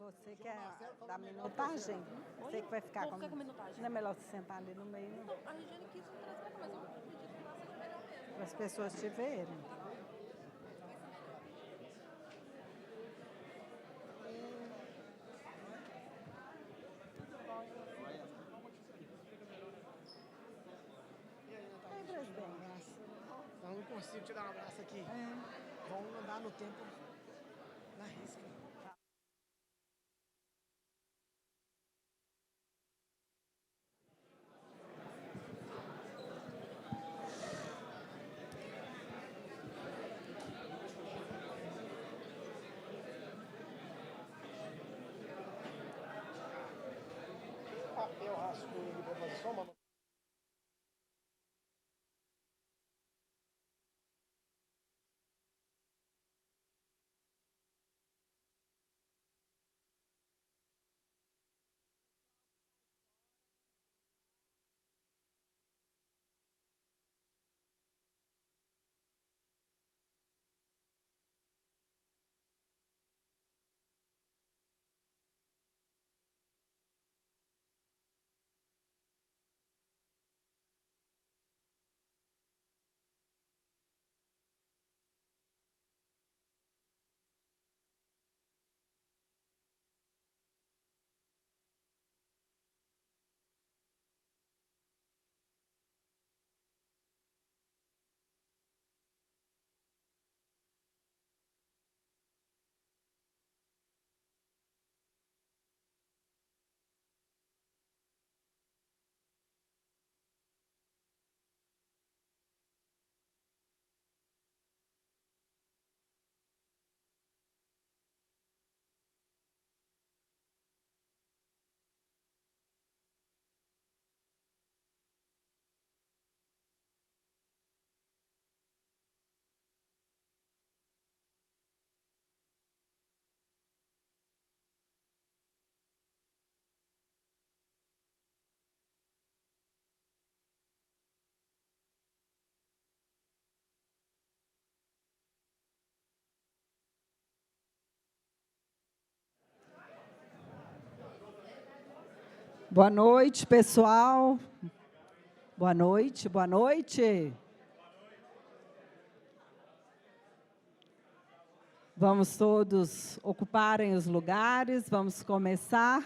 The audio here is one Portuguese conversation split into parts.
Você quer dar minutagem? Você que vai ficar Vou ficar com minutagem. Não é melhor se sentar ali no meio, não? A Regiane quis traz pra cá, mas eu acredito que lá seja melhor mesmo. Para as pessoas te verem. Oi, presidente. Eu não consigo te dar um abraço aqui. Vamos andar no tempo na risca. Eu raspo ele para fazer só uma. Boa noite, pessoal. Boa noite, boa noite. Vamos todos ocuparem os lugares, vamos começar.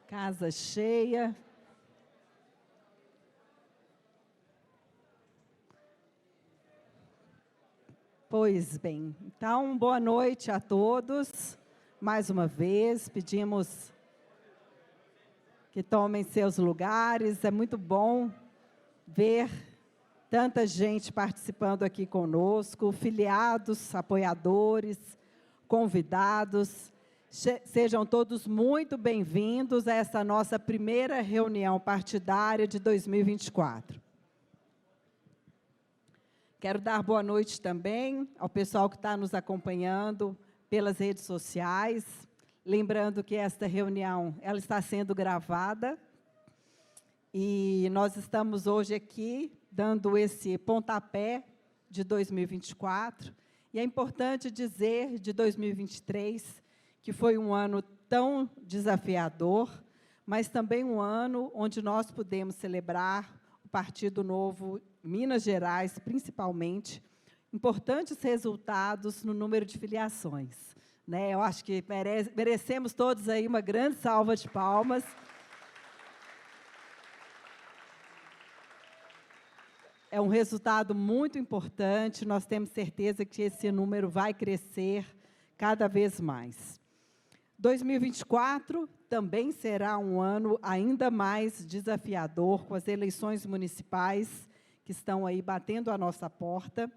Casa cheia. Pois bem, então, boa noite a todos. Mais uma vez, pedimos que tomem seus lugares. É muito bom ver tanta gente participando aqui conosco, filiados, apoiadores, convidados. Sejam todos muito bem-vindos a essa nossa primeira reunião partidária de 2024. Quero dar boa noite também ao pessoal que está nos acompanhando pelas redes sociais. Lembrando que esta reunião ela está sendo gravada e nós estamos hoje aqui dando esse pontapé de 2024. E é importante dizer de 2023 que foi um ano tão desafiador, mas também um ano onde nós pudemos celebrar o Partido Novo Minas Gerais, principalmente, importantes resultados no número de filiações, né? Eu acho que merecemos todos aí uma grande salva de palmas. É um resultado muito importante, nós temos certeza que esse número vai crescer cada vez mais. 2024 também será um ano ainda mais desafiador, com as eleições municipais que estão aí batendo a nossa porta,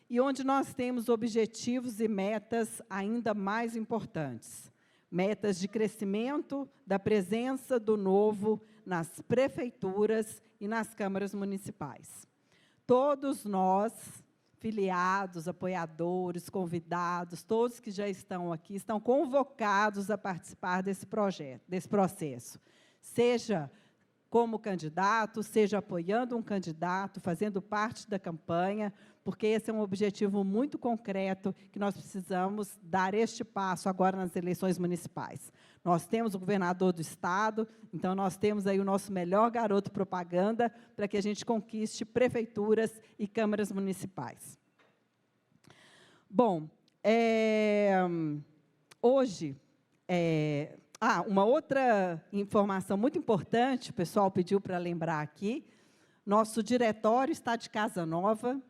e onde nós temos objetivos e metas ainda mais importantes. Metas de crescimento da presença do Novo nas prefeituras e nas câmaras municipais. Todos nós filiados, apoiadores, convidados, todos que já estão aqui, estão convocados a participar desse projeto, desse processo. Seja como candidato, seja apoiando um candidato, fazendo parte da campanha, porque esse é um objetivo muito concreto que nós precisamos dar este passo agora nas eleições municipais. Nós temos o governador do estado, então nós temos aí o nosso melhor garoto propaganda para que a gente conquiste prefeituras e câmaras municipais. Bom, hoje, uma outra informação muito importante, o pessoal pediu para lembrar aqui, nosso diretório está de casa nova,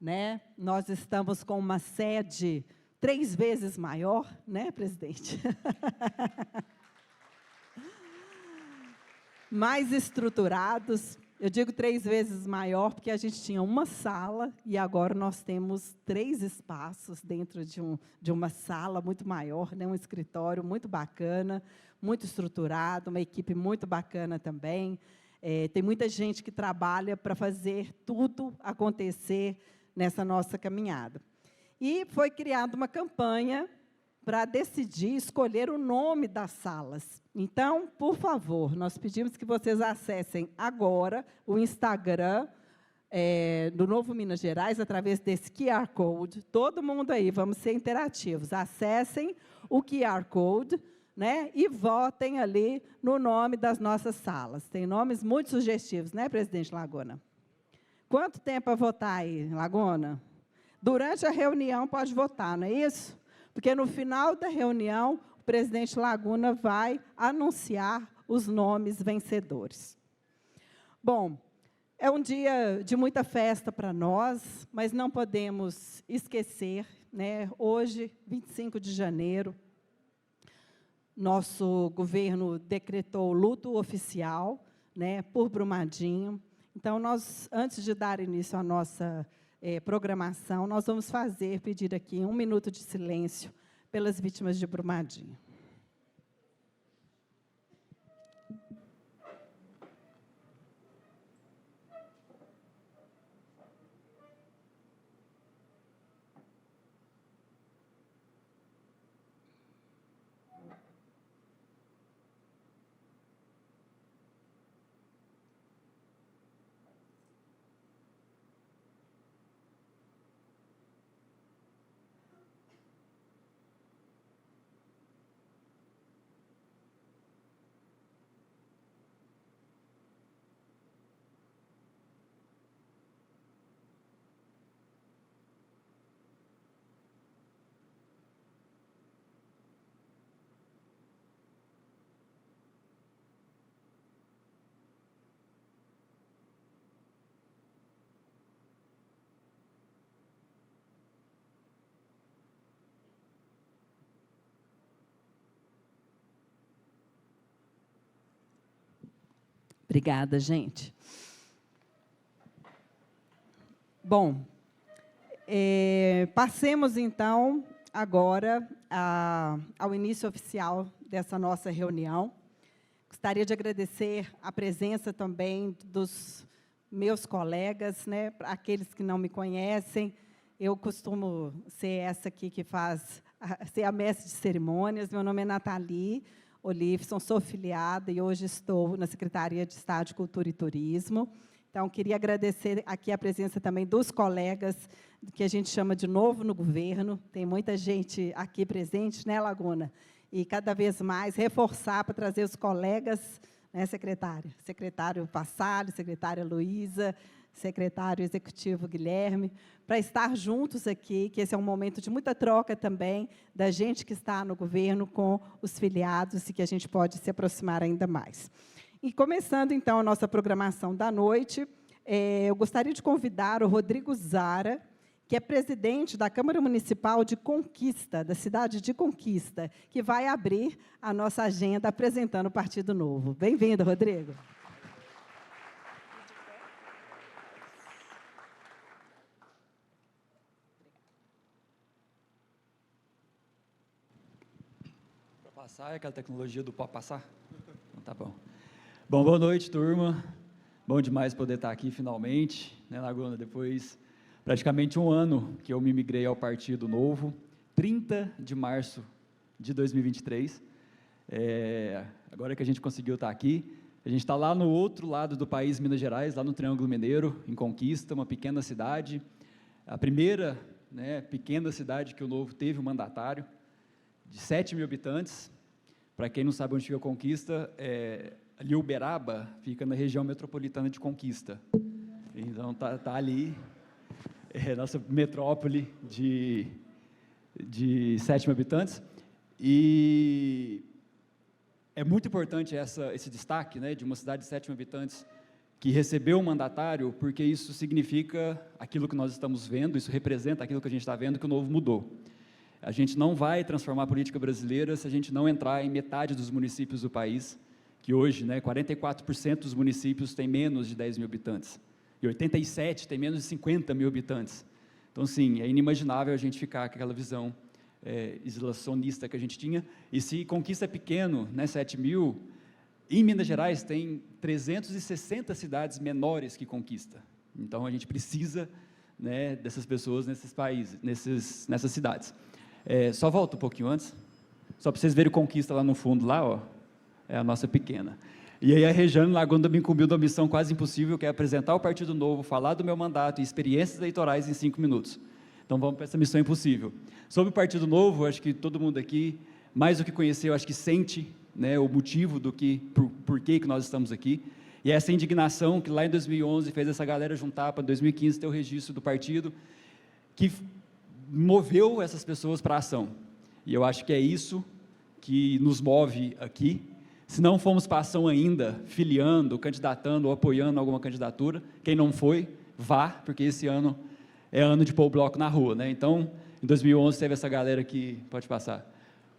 né? Nós estamos com uma sede 3 vezes maior, né, presidente? Mais estruturados. Eu digo 3 vezes maior, porque a gente tinha uma sala, e agora nós temos 3 espaços dentro de uma sala muito maior, né, um escritório muito bacana, muito estruturado, uma equipe muito bacana também. Tem muita gente que trabalha para fazer tudo acontecer nessa nossa caminhada. E foi criada uma campanha para decidir, escolher o nome das salas. Então, por favor, nós pedimos que vocês acessem agora o Instagram do Novo Minas Gerais, através desse QR Code. Todo mundo aí, vamos ser interativos. Acessem o QR Code, né, e votem ali no nome das nossas salas. Tem nomes muito sugestivos, né, presidente Laguna? Quanto tempo para votar aí, Laguna? Durante a reunião pode votar, não é isso? Porque no final da reunião, o presidente Laguna vai anunciar os nomes vencedores. Bom, é um dia de muita festa para nós, mas não podemos esquecer, né, hoje, 25 de janeiro, nosso governo decretou luto oficial, né, por Brumadinho. Então, nós, antes de dar início à nossa programação, nós vamos pedir aqui 1 minuto de silêncio pelas vítimas de Brumadinho. Obrigada, gente. Bom, passemos, então, agora ao início oficial dessa nossa reunião. Gostaria de agradecer a presença também dos meus colegas, né, aqueles que não me conhecem. Eu costumo ser essa aqui que ser a mestre de cerimônias. Meu nome é Nathalie Olifson, sou filiada e hoje estou na Secretaria de Estado de Cultura e Turismo. Então, queria agradecer aqui a presença também dos colegas, que a gente chama de novo no governo. Tem muita gente aqui presente, né, Laguna? E, cada vez mais, reforçar para trazer os colegas, né, secretária? Secretário Passalho, secretária Luísa, secretário executivo Guilherme, para estar juntos aqui, que esse é um momento de muita troca também da gente que está no governo com os filiados e que a gente pode se aproximar ainda mais. E, começando, então, a nossa programação da noite, eu gostaria de convidar o Rodrigo Zara, que é presidente da Câmara Municipal de Conquista, da cidade de Conquista, que vai abrir a nossa agenda apresentando o Partido Novo. Bem-vindo, Rodrigo. Passar, é aquela tecnologia do pode passar? Então, tá bom. Bom, boa noite, turma. Bom demais poder estar aqui, finalmente, né, Laguna? Depois praticamente um ano que eu me migrei ao Partido Novo, 30 de março de 2023. Agora que a gente conseguiu estar aqui, a gente está lá no outro lado do país, Minas Gerais, lá no Triângulo Mineiro, em Conquista, uma pequena cidade, a primeira, né, pequena cidade que o Novo teve um mandatário, de 7 mil habitantes. Para quem não sabe onde fica Conquista, ali Uberaba fica na região metropolitana de Conquista. Então, tá ali, nossa metrópole de 7 mil habitantes. E é muito importante esse destaque, né, de uma cidade de 7 mil habitantes que recebeu um mandatário, porque isso significa aquilo que nós estamos vendo, isso representa aquilo que a gente está vendo, que o Novo mudou. A gente não vai transformar a política brasileira se a gente não entrar em metade dos municípios do país, que hoje, né, 44% dos municípios têm menos de 10 mil habitantes, e 87% têm menos de 50 mil habitantes. Então, sim, é inimaginável a gente ficar com aquela visão isolacionista que a gente tinha, e se Conquista é pequeno, né, 7 mil, em Minas Gerais tem 360 cidades menores que Conquista. Então, a gente precisa, né, dessas pessoas nesses países, nessas cidades. Só volta um pouquinho antes, só para vocês verem Conquista lá no fundo, lá, ó, é a nossa pequena. E aí a Rejane Lagunda me incumbiu de uma missão quase impossível, que é apresentar o Partido Novo, falar do meu mandato e experiências eleitorais em 5 minutos. Então, vamos para essa missão impossível. Sobre o Partido Novo, acho que todo mundo aqui, mais do que conheceu, acho que sente, né, o motivo por que nós estamos aqui. E essa indignação que lá em 2011 fez essa galera juntar para 2015 ter o registro do partido, que moveu essas pessoas para a ação. E eu acho que é isso que nos move aqui. Se não fomos para a ação ainda, filiando, candidatando ou apoiando alguma candidatura, quem não foi, vá, porque esse ano é ano de pôr o bloco na rua, né? Então, em 2011 teve essa galera que, pode passar,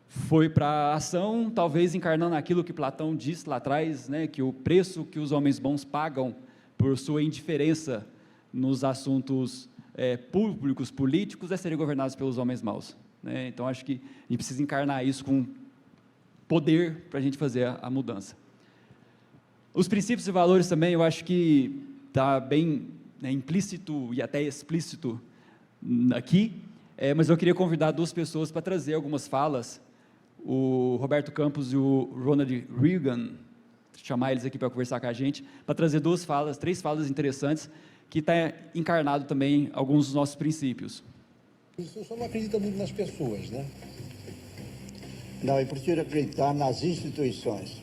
foi para a ação, talvez encarnando aquilo que Platão disse lá atrás, né, que o preço que os homens bons pagam por sua indiferença nos assuntos públicos, políticos, é serem governados pelos homens maus, né? Então, acho que a gente precisa encarnar isso com poder para a gente fazer a mudança. Os princípios e valores também, eu acho que está bem, né, implícito e até explícito aqui, mas eu queria convidar 2 pessoas para trazer algumas falas, o Roberto Campos e o Ronald Reagan, chamar eles aqui para conversar com a gente, para trazer 3 falas interessantes, que está encarnado também alguns dos nossos princípios. Eu só não acredito muito nas pessoas, né? Não, eu prefiro acreditar nas instituições.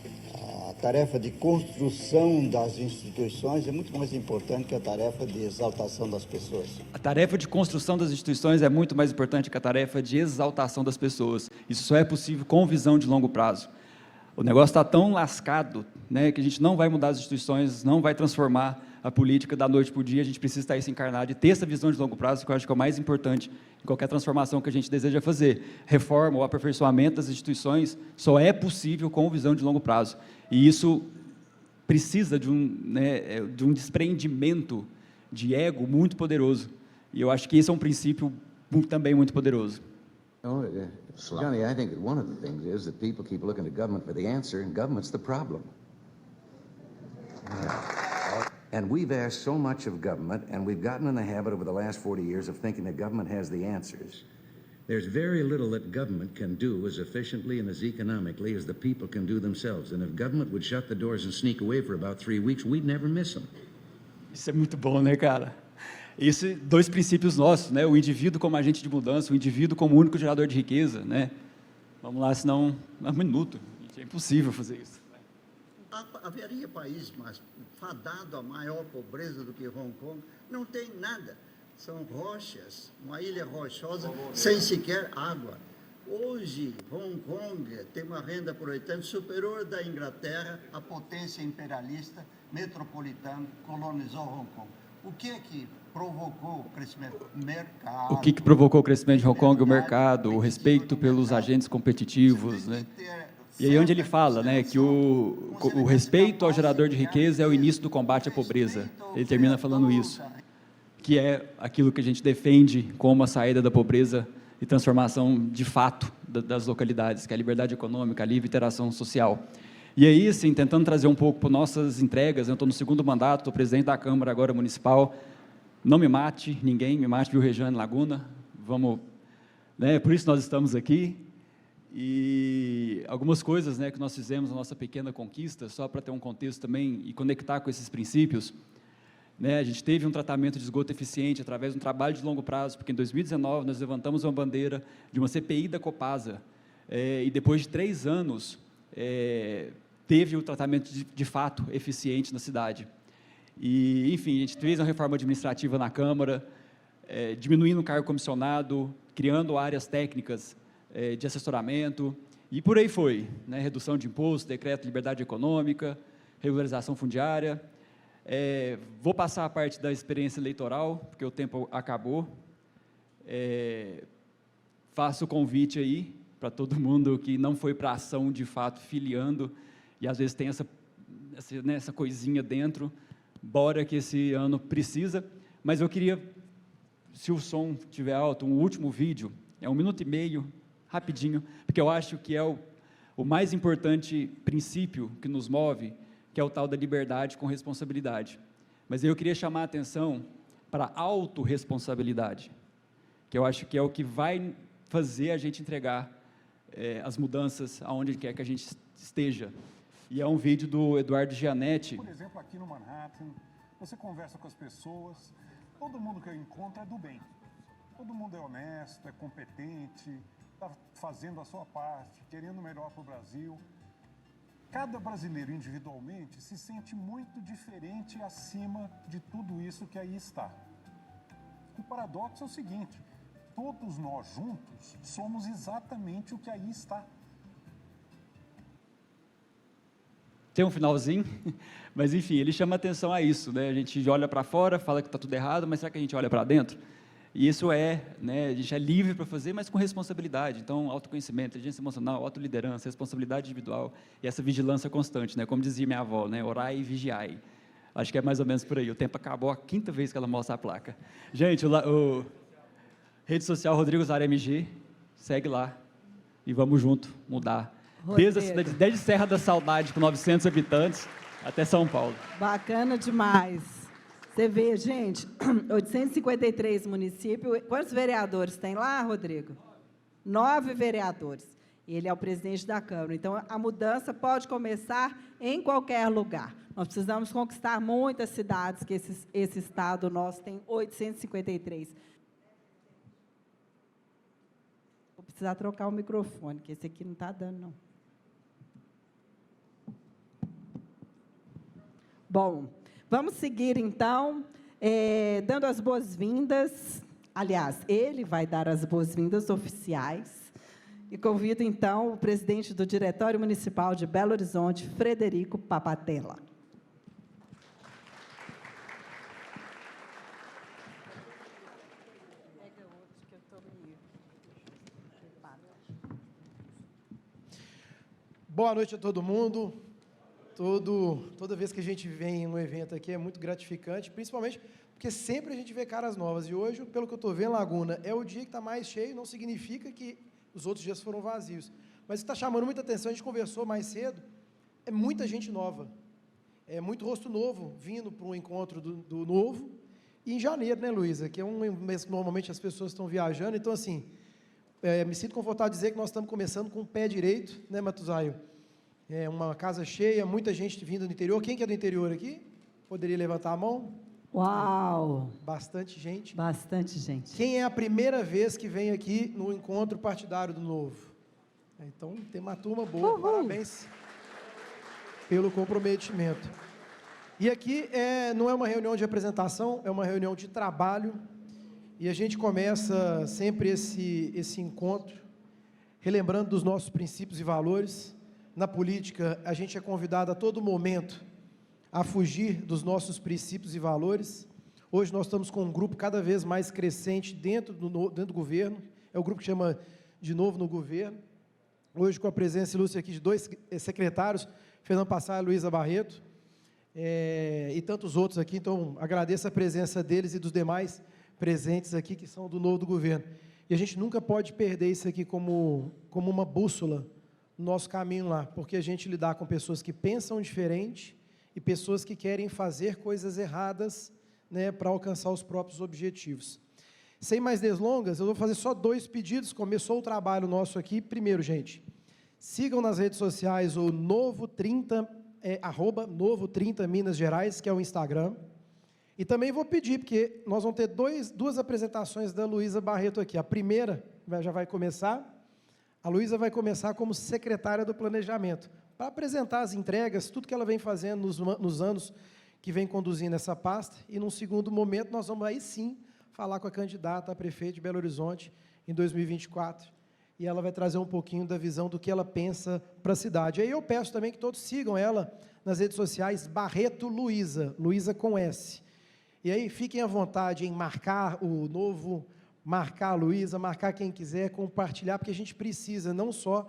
A tarefa de construção das instituições é muito mais importante que a tarefa de exaltação das pessoas. A tarefa de construção das instituições é muito mais importante que a tarefa de exaltação das pessoas. Isso só é possível com visão de longo prazo. O negócio está tão lascado, né, que a gente não vai mudar as instituições, não vai transformar a política da noite para o dia, a gente precisa estar isso encarnado e ter essa visão de longo prazo, que eu acho que é o mais importante em qualquer transformação que a gente deseja fazer. Reforma ou aperfeiçoamento das instituições só é possível com visão de longo prazo. E isso precisa de um desprendimento de ego muito poderoso. E eu acho que esse é um princípio também muito poderoso. Johnny, I think that one of the things is that people keep looking to government for the answer, and government's the problem. And we've asked so much of government, and we've gotten in the habit over the last 40 years of thinking that government has the answers. There's very little that government can do as efficiently and as economically as the people can do themselves. And if government would shut the doors and sneak away for about 3 weeks, we'd never miss them. Isso é muito bom, né, cara? Isso, 2 princípios nossos, né? O indivíduo como agente de mudança, o indivíduo como único gerador de riqueza, né? Vamos lá, senão, um minuto, é impossível fazer isso. Haveria país mais fadado a maior pobreza do que Hong Kong? Não tem nada. São rochas, uma ilha rochosa sem sequer água. Hoje, Hong Kong tem uma renda por habitante superior da Inglaterra, a potência imperialista metropolitana colonizou Hong Kong. O que é que provocou o crescimento? O mercado. O que provocou o crescimento de Hong Kong? O mercado, o respeito pelos agentes competitivos, né? E aí onde ele fala, né, que o respeito ao gerador de riqueza é o início do combate à pobreza. Ele termina falando isso, que é aquilo que a gente defende como a saída da pobreza e transformação de fato das localidades, que é a liberdade econômica, a livre interação social. E aí, assim, tentando trazer um pouco para nossas entregas, eu estou no 2º mandato, estou presidente da Câmara agora municipal, não me mate, ninguém me mate, viu, Regiane Laguna? Vamos, né, por isso nós estamos aqui. E algumas coisas, né, que nós fizemos na nossa pequena conquista, só para ter um contexto também e conectar com esses princípios, né, a gente teve um tratamento de esgoto eficiente através de um trabalho de longo prazo, porque em 2019 nós levantamos uma bandeira de uma CPI da Copasa, e depois de 3 anos, teve o tratamento de fato eficiente na cidade. E, enfim, a gente fez uma reforma administrativa na Câmara, diminuindo o cargo comissionado, criando áreas técnicas de assessoramento, e por aí foi, né, redução de imposto, decreto de liberdade econômica, regularização fundiária. Vou passar a parte da experiência eleitoral, porque o tempo acabou. Faço o convite aí para todo mundo que não foi para a ação, de fato, filiando, e às vezes tem essa coisinha dentro, bora que esse ano precisa. Mas eu queria, se o som estiver alto, um último vídeo, 1 minuto e meio, rapidinho, porque eu acho que é o mais importante princípio que nos move, que é o tal da liberdade com responsabilidade. Mas eu queria chamar a atenção para a autorresponsabilidade, que eu acho que é o que vai fazer a gente entregar as mudanças aonde quer que a gente esteja. E é um vídeo do Eduardo Gianetti. Por exemplo, aqui no Manhattan, você conversa com as pessoas, todo mundo que eu encontro é do bem. Todo mundo é honesto, é competente, está fazendo a sua parte, querendo o melhor para o Brasil. Cada brasileiro individualmente se sente muito diferente acima de tudo isso que aí está. O paradoxo é o seguinte: todos nós juntos somos exatamente o que aí está. Tem um finalzinho, mas enfim, ele chama atenção a isso, né? A gente olha para fora, fala que está tudo errado, mas será que a gente olha para dentro? E isso né, a gente é livre para fazer, mas com responsabilidade. Então, autoconhecimento, inteligência emocional, autoliderança, responsabilidade individual e essa vigilância constante, né? Como dizia minha avó, né? Orai e vigiai. Acho que é mais ou menos por aí. O tempo acabou, a 5ª vez que ela mostra a placa. Gente, rede social Rodrigo Zara MG, segue lá e vamos junto mudar. Desde a cidade, desde Serra da Saudade, com 900 habitantes, até São Paulo. Bacana demais. Você vê, gente, 853 municípios. Quantos vereadores tem lá, Rodrigo? 9 vereadores. Ele é o presidente da Câmara. Então, a mudança pode começar em qualquer lugar. Nós precisamos conquistar muitas cidades, que esse estado nosso tem 853. Vou precisar trocar o microfone, que esse aqui não está dando, não. Bom, vamos seguir, então, dando as boas-vindas. Aliás, ele vai dar as boas-vindas oficiais. E convido, então, o presidente do Diretório Municipal de Belo Horizonte, Frederico Papatella. Boa noite a todo mundo. Toda vez que a gente vem em um evento aqui é muito gratificante, principalmente porque sempre a gente vê caras novas. E hoje, pelo que eu estou vendo, Laguna, é o dia que está mais cheio, não significa que os outros dias foram vazios. Mas está chamando muita atenção, a gente conversou mais cedo, é muita gente nova. É muito rosto novo vindo para um encontro do novo. E em janeiro, né, Luísa? Que é um mês que normalmente as pessoas estão viajando. Então, assim, me sinto confortável de dizer que nós estamos começando com o pé direito, né, Matuzaio? É uma casa cheia, muita gente vindo do interior. Quem que é do interior aqui? Poderia levantar a mão? Uau! Bastante gente. Bastante gente. Quem é a primeira vez que vem aqui no encontro partidário do Novo? Então, tem uma turma boa. Uhul. Parabéns pelo comprometimento. E aqui não é uma reunião de apresentação, é uma reunião de trabalho. E a gente começa sempre esse encontro relembrando dos nossos princípios e valores. Na política, a gente é convidado a todo momento a fugir dos nossos princípios e valores. Hoje nós estamos com um grupo cada vez mais crescente dentro do governo, é o grupo que chama De Novo no Governo. Hoje com a presença ilustre aqui de 2 secretários, Fernando Passar e Luísa Barreto, e tantos outros aqui, então agradeço a presença deles e dos demais presentes aqui, que são do Novo do Governo. E a gente nunca pode perder isso aqui como uma bússola no nosso caminho lá, porque a gente lidar com pessoas que pensam diferente, e pessoas que querem fazer coisas erradas né, para alcançar os próprios objetivos. Sem mais delongas, eu vou fazer só 2 pedidos. Começou o trabalho nosso aqui. Primeiro, gente, sigam nas redes sociais o Novo30, @Novo30 Minas Gerais, que é o Instagram. E também vou pedir, porque nós vamos ter 2 apresentações da Luísa Barreto aqui. A primeira já vai começar. A Luísa vai começar como secretária do Planejamento, para apresentar as entregas, tudo que ela vem fazendo nos anos que vem conduzindo essa pasta. E, num segundo momento, nós vamos aí sim falar com a candidata a prefeito de Belo Horizonte em 2024. E ela vai trazer um pouquinho da visão do que ela pensa para a cidade. Aí eu peço também que todos sigam ela nas redes sociais, Barreto Luísa, Luísa com S. E aí fiquem à vontade em marcar o Novo, marcar a Luísa, marcar quem quiser, compartilhar, porque a gente precisa não só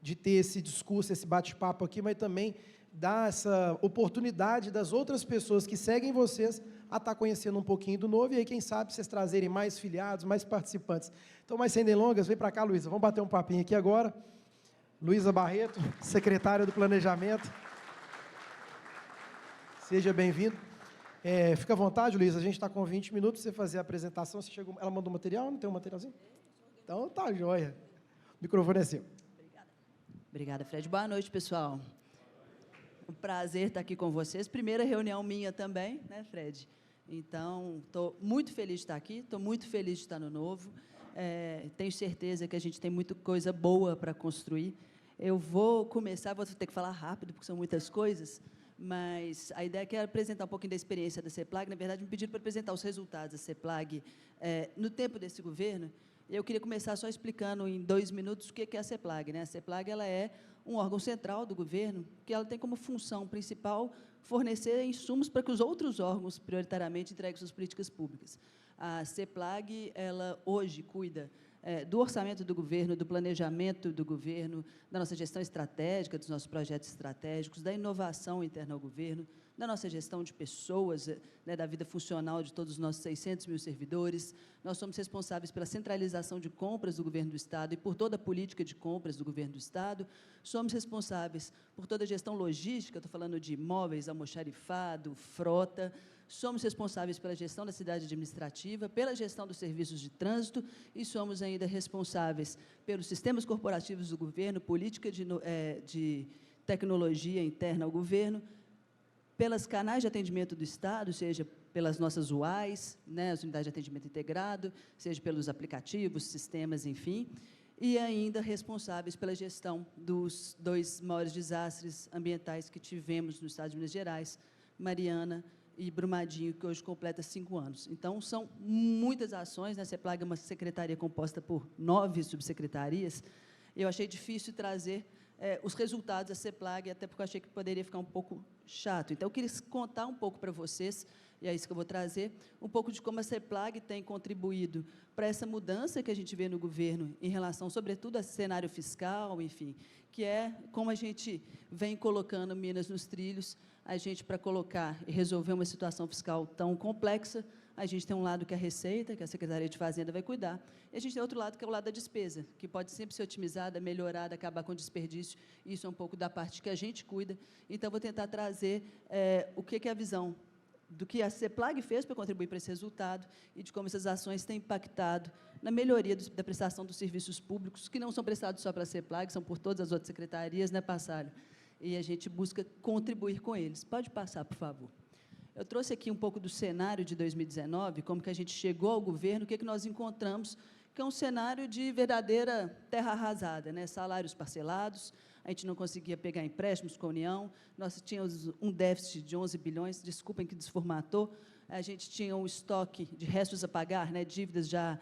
de ter esse discurso, esse bate-papo aqui, mas também dar essa oportunidade das outras pessoas que seguem vocês a estar conhecendo um pouquinho do Novo, e aí, quem sabe, vocês trazerem mais filiados, mais participantes. Então, mais sem delongas, vem para cá, Luísa, vamos bater um papinho aqui agora. Luísa Barreto, secretária do Planejamento. Seja bem-vindo. Fica à vontade, Luísa, a gente está com 20 minutos para você fazer a apresentação. Você chegou, ela mandou material? Não tem um materialzinho? Então, tá joia. O microfone é seu. Obrigada, Fred. Boa noite, pessoal. Um prazer estar aqui com vocês. Primeira reunião minha também, né, Fred? Então, estou muito feliz de estar aqui, estou muito feliz de estar no Novo. Tenho certeza que a gente tem muita coisa boa para construir. Eu vou começar, vou ter que falar rápido, porque são muitas coisas, mas a ideia é que é apresentar um pouquinho da experiência da CEPLAG. Na verdade, me pediram para apresentar os resultados da CEPLAG no tempo desse governo. Eu queria começar só explicando em 2 minutos o que é a CEPLAG, né? A CEPLAG, ela é um órgão central do governo, que ela tem como função principal fornecer insumos para que os outros órgãos, prioritariamente, entreguem suas políticas públicas. A CEPLAG, ela hoje cuida do orçamento do governo, do planejamento do governo, da nossa gestão estratégica, dos nossos projetos estratégicos, da inovação interna ao governo, da nossa gestão de pessoas, né, da vida funcional de todos os nossos 600 mil servidores. Nós somos responsáveis pela centralização de compras do governo do Estado e por toda a política de compras do governo do Estado. Somos responsáveis por toda a gestão logística, estou falando de imóveis, almoxarifado, frota. Somos responsáveis pela gestão da cidade administrativa, pela gestão dos serviços de trânsito e somos ainda responsáveis pelos sistemas corporativos do governo, política de tecnologia interna ao governo, pelas canais de atendimento do Estado, seja pelas nossas UAIs, né, as unidades de atendimento integrado, seja pelos aplicativos, sistemas, enfim, e ainda responsáveis pela gestão dos 2 maiores desastres ambientais que tivemos no Estado de Minas Gerais, Mariana e Brumadinho, que hoje completa 5 anos. Então, são muitas ações, né? A CEPLAG é uma secretaria composta por 9 subsecretarias. Eu achei difícil trazer os resultados da CEPLAG, até porque eu achei que poderia ficar um pouco chato. Então, eu queria contar um pouco para vocês, e é isso que eu vou trazer, um pouco de como a CEPLAG tem contribuído para essa mudança que a gente vê no governo em relação, sobretudo, a cenário fiscal, enfim, que é como a gente vem colocando Minas nos trilhos. A gente, para colocar e resolver uma situação fiscal tão complexa, a gente tem um lado que é a Receita, que a Secretaria de Fazenda vai cuidar, e a gente tem outro lado, que é o lado da despesa, que pode sempre ser otimizada, melhorada, acabar com o desperdício. Isso é um pouco da parte que a gente cuida. Então, vou tentar trazer o que é a visão do que a CEPLAG fez para contribuir para esse resultado e de como essas ações têm impactado na melhoria da prestação dos serviços públicos, que não são prestados só pela CEPLAG, são por todas as outras secretarias, né, Passalho? E a gente busca contribuir com eles. Pode passar, por favor. Eu trouxe aqui um pouco do cenário de 2019, como que a gente chegou ao governo, o que nós encontramos, que é um cenário de verdadeira terra arrasada, né? Salários parcelados, a gente não conseguia pegar empréstimos com a União, nós tínhamos um déficit de 11 bilhões, desculpem que desformatou, a gente tinha um estoque de restos a pagar, né, dívidas já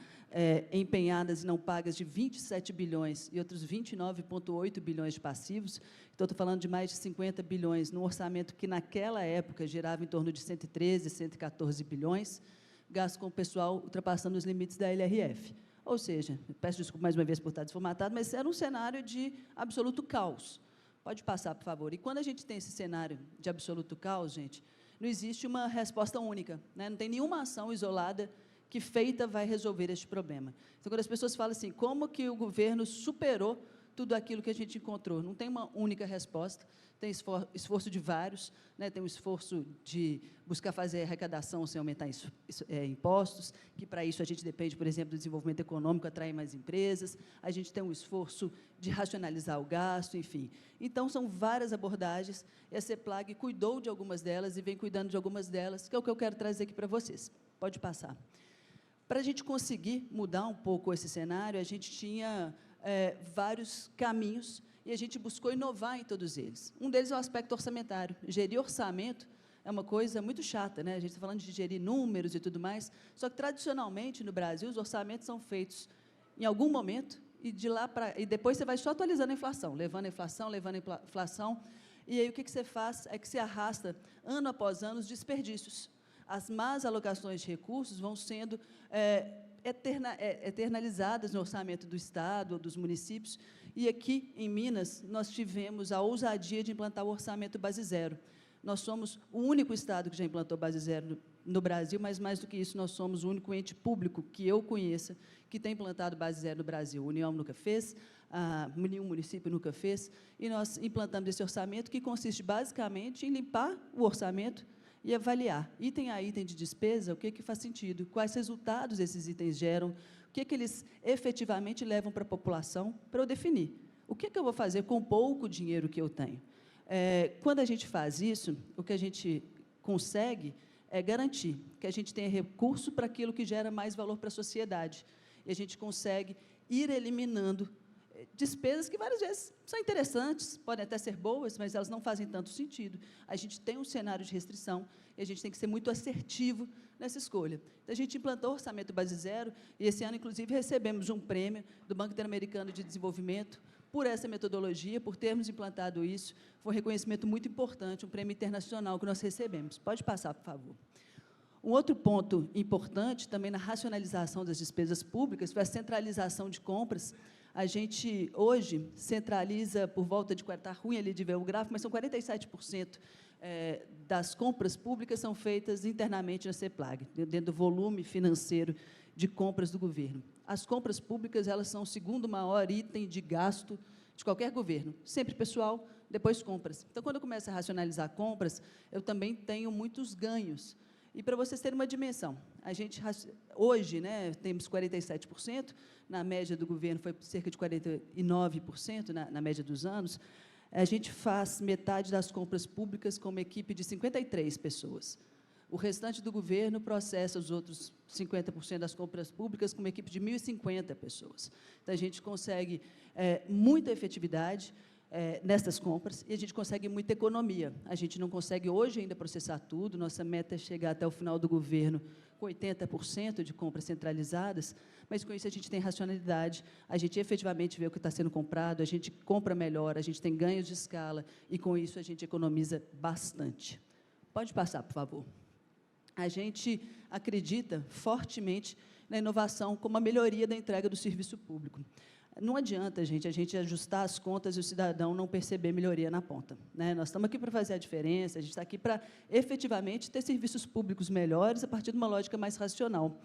empenhadas e não pagas de 27 bilhões e outros 29,8 bilhões de passivos. Então, estou falando de mais de 50 bilhões, num orçamento que, naquela época, girava em torno de 113, 114 bilhões, gasto com o pessoal ultrapassando os limites da LRF. Ou seja, peço desculpa mais uma vez por estar desformatado, mas era um cenário de absoluto caos. Pode passar, por favor. E quando a gente tem esse cenário de absoluto caos, gente, não existe uma resposta única, né? Não tem nenhuma ação isolada que feita vai resolver este problema. Então, quando as pessoas falam assim, como que o governo superou tudo aquilo que a gente encontrou. Não tem uma única resposta, tem esforço de vários, né? Tem um esforço de buscar fazer arrecadação sem aumentar impostos, que para isso a gente depende, por exemplo, do desenvolvimento econômico, atrair mais empresas, a gente tem um esforço de racionalizar o gasto, enfim. Então, são várias abordagens, e a CEPLAG cuidou de algumas delas e vem cuidando de algumas delas, que é o que eu quero trazer aqui para vocês. Pode passar. Para a gente conseguir mudar um pouco esse cenário, a gente tinha vários caminhos e a gente buscou inovar em todos eles. Um deles é o aspecto orçamentário. Gerir orçamento é uma coisa muito chata, né? A gente está falando de gerir números e tudo mais, só que, tradicionalmente, no Brasil, os orçamentos são feitos em algum momento e depois você vai só atualizando a inflação, levando a inflação, e aí o que você faz é que você arrasta, ano após ano, os desperdícios. As más alocações de recursos vão sendo eternalizadas no orçamento do Estado ou dos municípios, e aqui, em Minas, nós tivemos a ousadia de implantar o orçamento base zero. Nós somos o único Estado que já implantou base zero no Brasil, mas, mais do que isso, nós somos o único ente público que eu conheça que tem implantado base zero no Brasil. A União nunca fez, nenhum município nunca fez, e nós implantamos esse orçamento, que consiste, basicamente, em limpar o orçamento e avaliar, item a item de despesa, o que faz sentido, quais resultados esses itens geram, o que eles efetivamente levam para a população, para eu definir o que eu vou fazer com o pouco dinheiro que eu tenho. Quando a gente faz isso, o que a gente consegue é garantir que a gente tenha recurso para aquilo que gera mais valor para a sociedade, e a gente consegue ir eliminando despesas que, várias vezes, são interessantes, podem até ser boas, mas elas não fazem tanto sentido. A gente tem um cenário de restrição e a gente tem que ser muito assertivo nessa escolha. Então, a gente implantou o orçamento base zero e, esse ano, inclusive, recebemos um prêmio do Banco Interamericano de Desenvolvimento por essa metodologia, por termos implantado isso. Foi um reconhecimento muito importante, um prêmio internacional que nós recebemos. Pode passar, por favor. Um outro ponto importante, também na racionalização das despesas públicas, foi a centralização de compras. A gente, hoje, centraliza por volta de, está ruim ali de ver o gráfico, mas são 47% das compras públicas são feitas internamente na CEPLAG, dentro do volume financeiro de compras do governo. As compras públicas, elas são o segundo maior item de gasto de qualquer governo, sempre pessoal, depois compras. Então, quando eu começo a racionalizar compras, eu também tenho muitos ganhos. E, para vocês terem uma dimensão, a gente, hoje, né, temos 47%, na média do governo foi cerca de 49%, na média dos anos, a gente faz metade das compras públicas com uma equipe de 53 pessoas. O restante do governo processa os outros 50% das compras públicas com uma equipe de 1.050 pessoas. Então, a gente consegue muita efetividade nessas compras, e a gente consegue muita economia. A gente não consegue hoje ainda processar tudo, nossa meta é chegar até o final do governo com 80% de compras centralizadas, mas com isso a gente tem racionalidade, a gente efetivamente vê o que está sendo comprado, a gente compra melhor, a gente tem ganhos de escala, e com isso a gente economiza bastante. Pode passar, por favor. A gente acredita fortemente na inovação como a melhoria da entrega do serviço público. Não adianta, a gente ajustar as contas e o cidadão não perceber melhoria na ponta, né? Nós estamos aqui para fazer a diferença, a gente está aqui para, efetivamente, ter serviços públicos melhores a partir de uma lógica mais racional.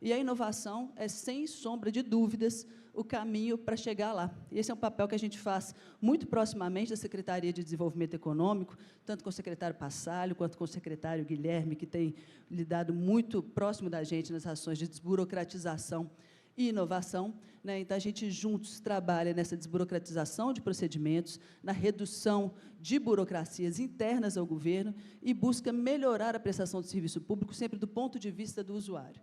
E a inovação é, sem sombra de dúvidas, o caminho para chegar lá. E esse é um papel que a gente faz muito proximamente da Secretaria de Desenvolvimento Econômico, tanto com o secretário Passalho, quanto com o secretário Guilherme, que tem lidado muito próximo da gente nas ações de desburocratização e inovação, né? Então, a gente juntos trabalha nessa desburocratização de procedimentos, na redução de burocracias internas ao governo e busca melhorar a prestação de serviço público sempre do ponto de vista do usuário.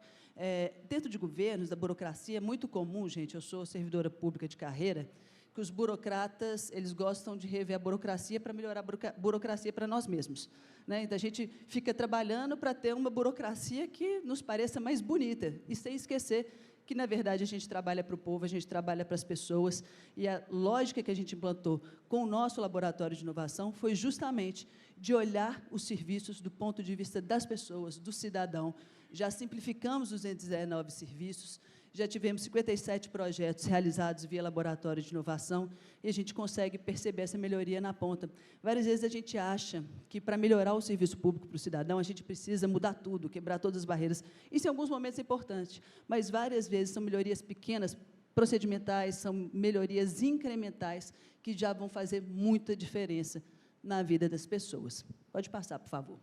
Dentro de governos, da burocracia, é muito comum, gente, eu sou servidora pública de carreira, que os burocratas, eles gostam de rever a burocracia para melhorar a burocracia para nós mesmos, né? Então, a gente fica trabalhando para ter uma burocracia que nos pareça mais bonita, e sem esquecer que, na verdade, a gente trabalha para o povo, a gente trabalha para as pessoas, e a lógica que a gente implantou com o nosso laboratório de inovação foi justamente de olhar os serviços do ponto de vista das pessoas, do cidadão. Já simplificamos os 219 serviços, já tivemos 57 projetos realizados via laboratório de inovação, e a gente consegue perceber essa melhoria na ponta. Várias vezes a gente acha que, para melhorar o serviço público para o cidadão, a gente precisa mudar tudo, quebrar todas as barreiras. Isso, em alguns momentos, é importante, mas várias vezes são melhorias pequenas procedimentais, são melhorias incrementais que já vão fazer muita diferença na vida das pessoas. Pode passar, por favor.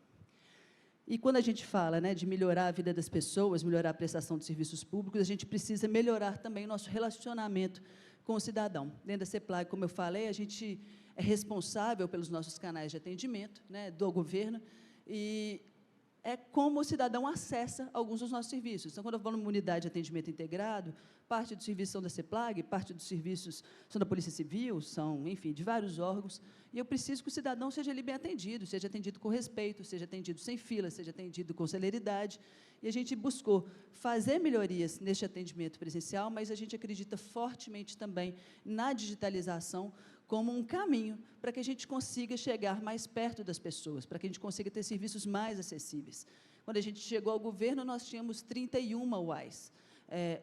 E quando a gente fala, né, de melhorar a vida das pessoas, melhorar a prestação de serviços públicos, a gente precisa melhorar também o nosso relacionamento com o cidadão. Dentro da CEPLAG, como eu falei, a gente é responsável pelos nossos canais de atendimento, né, do governo, e é como o cidadão acessa alguns dos nossos serviços. Então, quando eu falo numa unidade de atendimento integrado, parte dos serviços são da CEPLAG, parte dos serviços são da Polícia Civil, são, enfim, de vários órgãos, e eu preciso que o cidadão seja ali bem atendido, seja atendido com respeito, seja atendido sem fila, seja atendido com celeridade, e a gente buscou fazer melhorias neste atendimento presencial, mas a gente acredita fortemente também na digitalização como um caminho para que a gente consiga chegar mais perto das pessoas, para que a gente consiga ter serviços mais acessíveis. Quando a gente chegou ao governo, nós tínhamos 31 UAIs.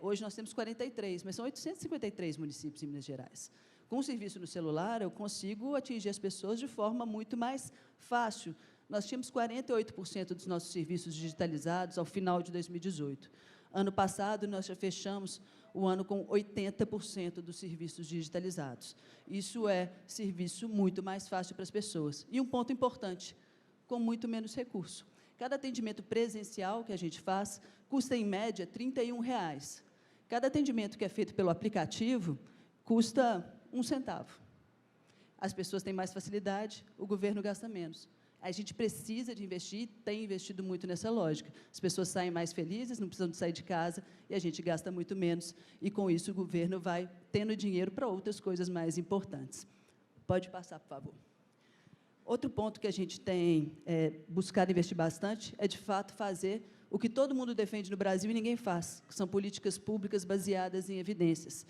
Hoje nós temos 43, mas são 853 municípios em Minas Gerais. Com o serviço no celular, eu consigo atingir as pessoas de forma muito mais fácil. Nós tínhamos 48% dos nossos serviços digitalizados ao final de 2018. Ano passado, nós já fechamos o ano com 80% dos serviços digitalizados. Isso é serviço muito mais fácil para as pessoas. E um ponto importante, com muito menos recurso. Cada atendimento presencial que a gente faz custa, em média, R$ 31. Cada atendimento que é feito pelo aplicativo custa 1 centavo. As pessoas têm mais facilidade, o governo gasta menos. A gente precisa de investir, tem investido muito nessa lógica. As pessoas saem mais felizes, não precisam de sair de casa, e a gente gasta muito menos, e, com isso, o governo vai tendo dinheiro para outras coisas mais importantes. Pode passar, por favor. Outro ponto que a gente tem buscado investir bastante é, de fato, fazer o que todo mundo defende no Brasil e ninguém faz, que são políticas públicas baseadas em evidências.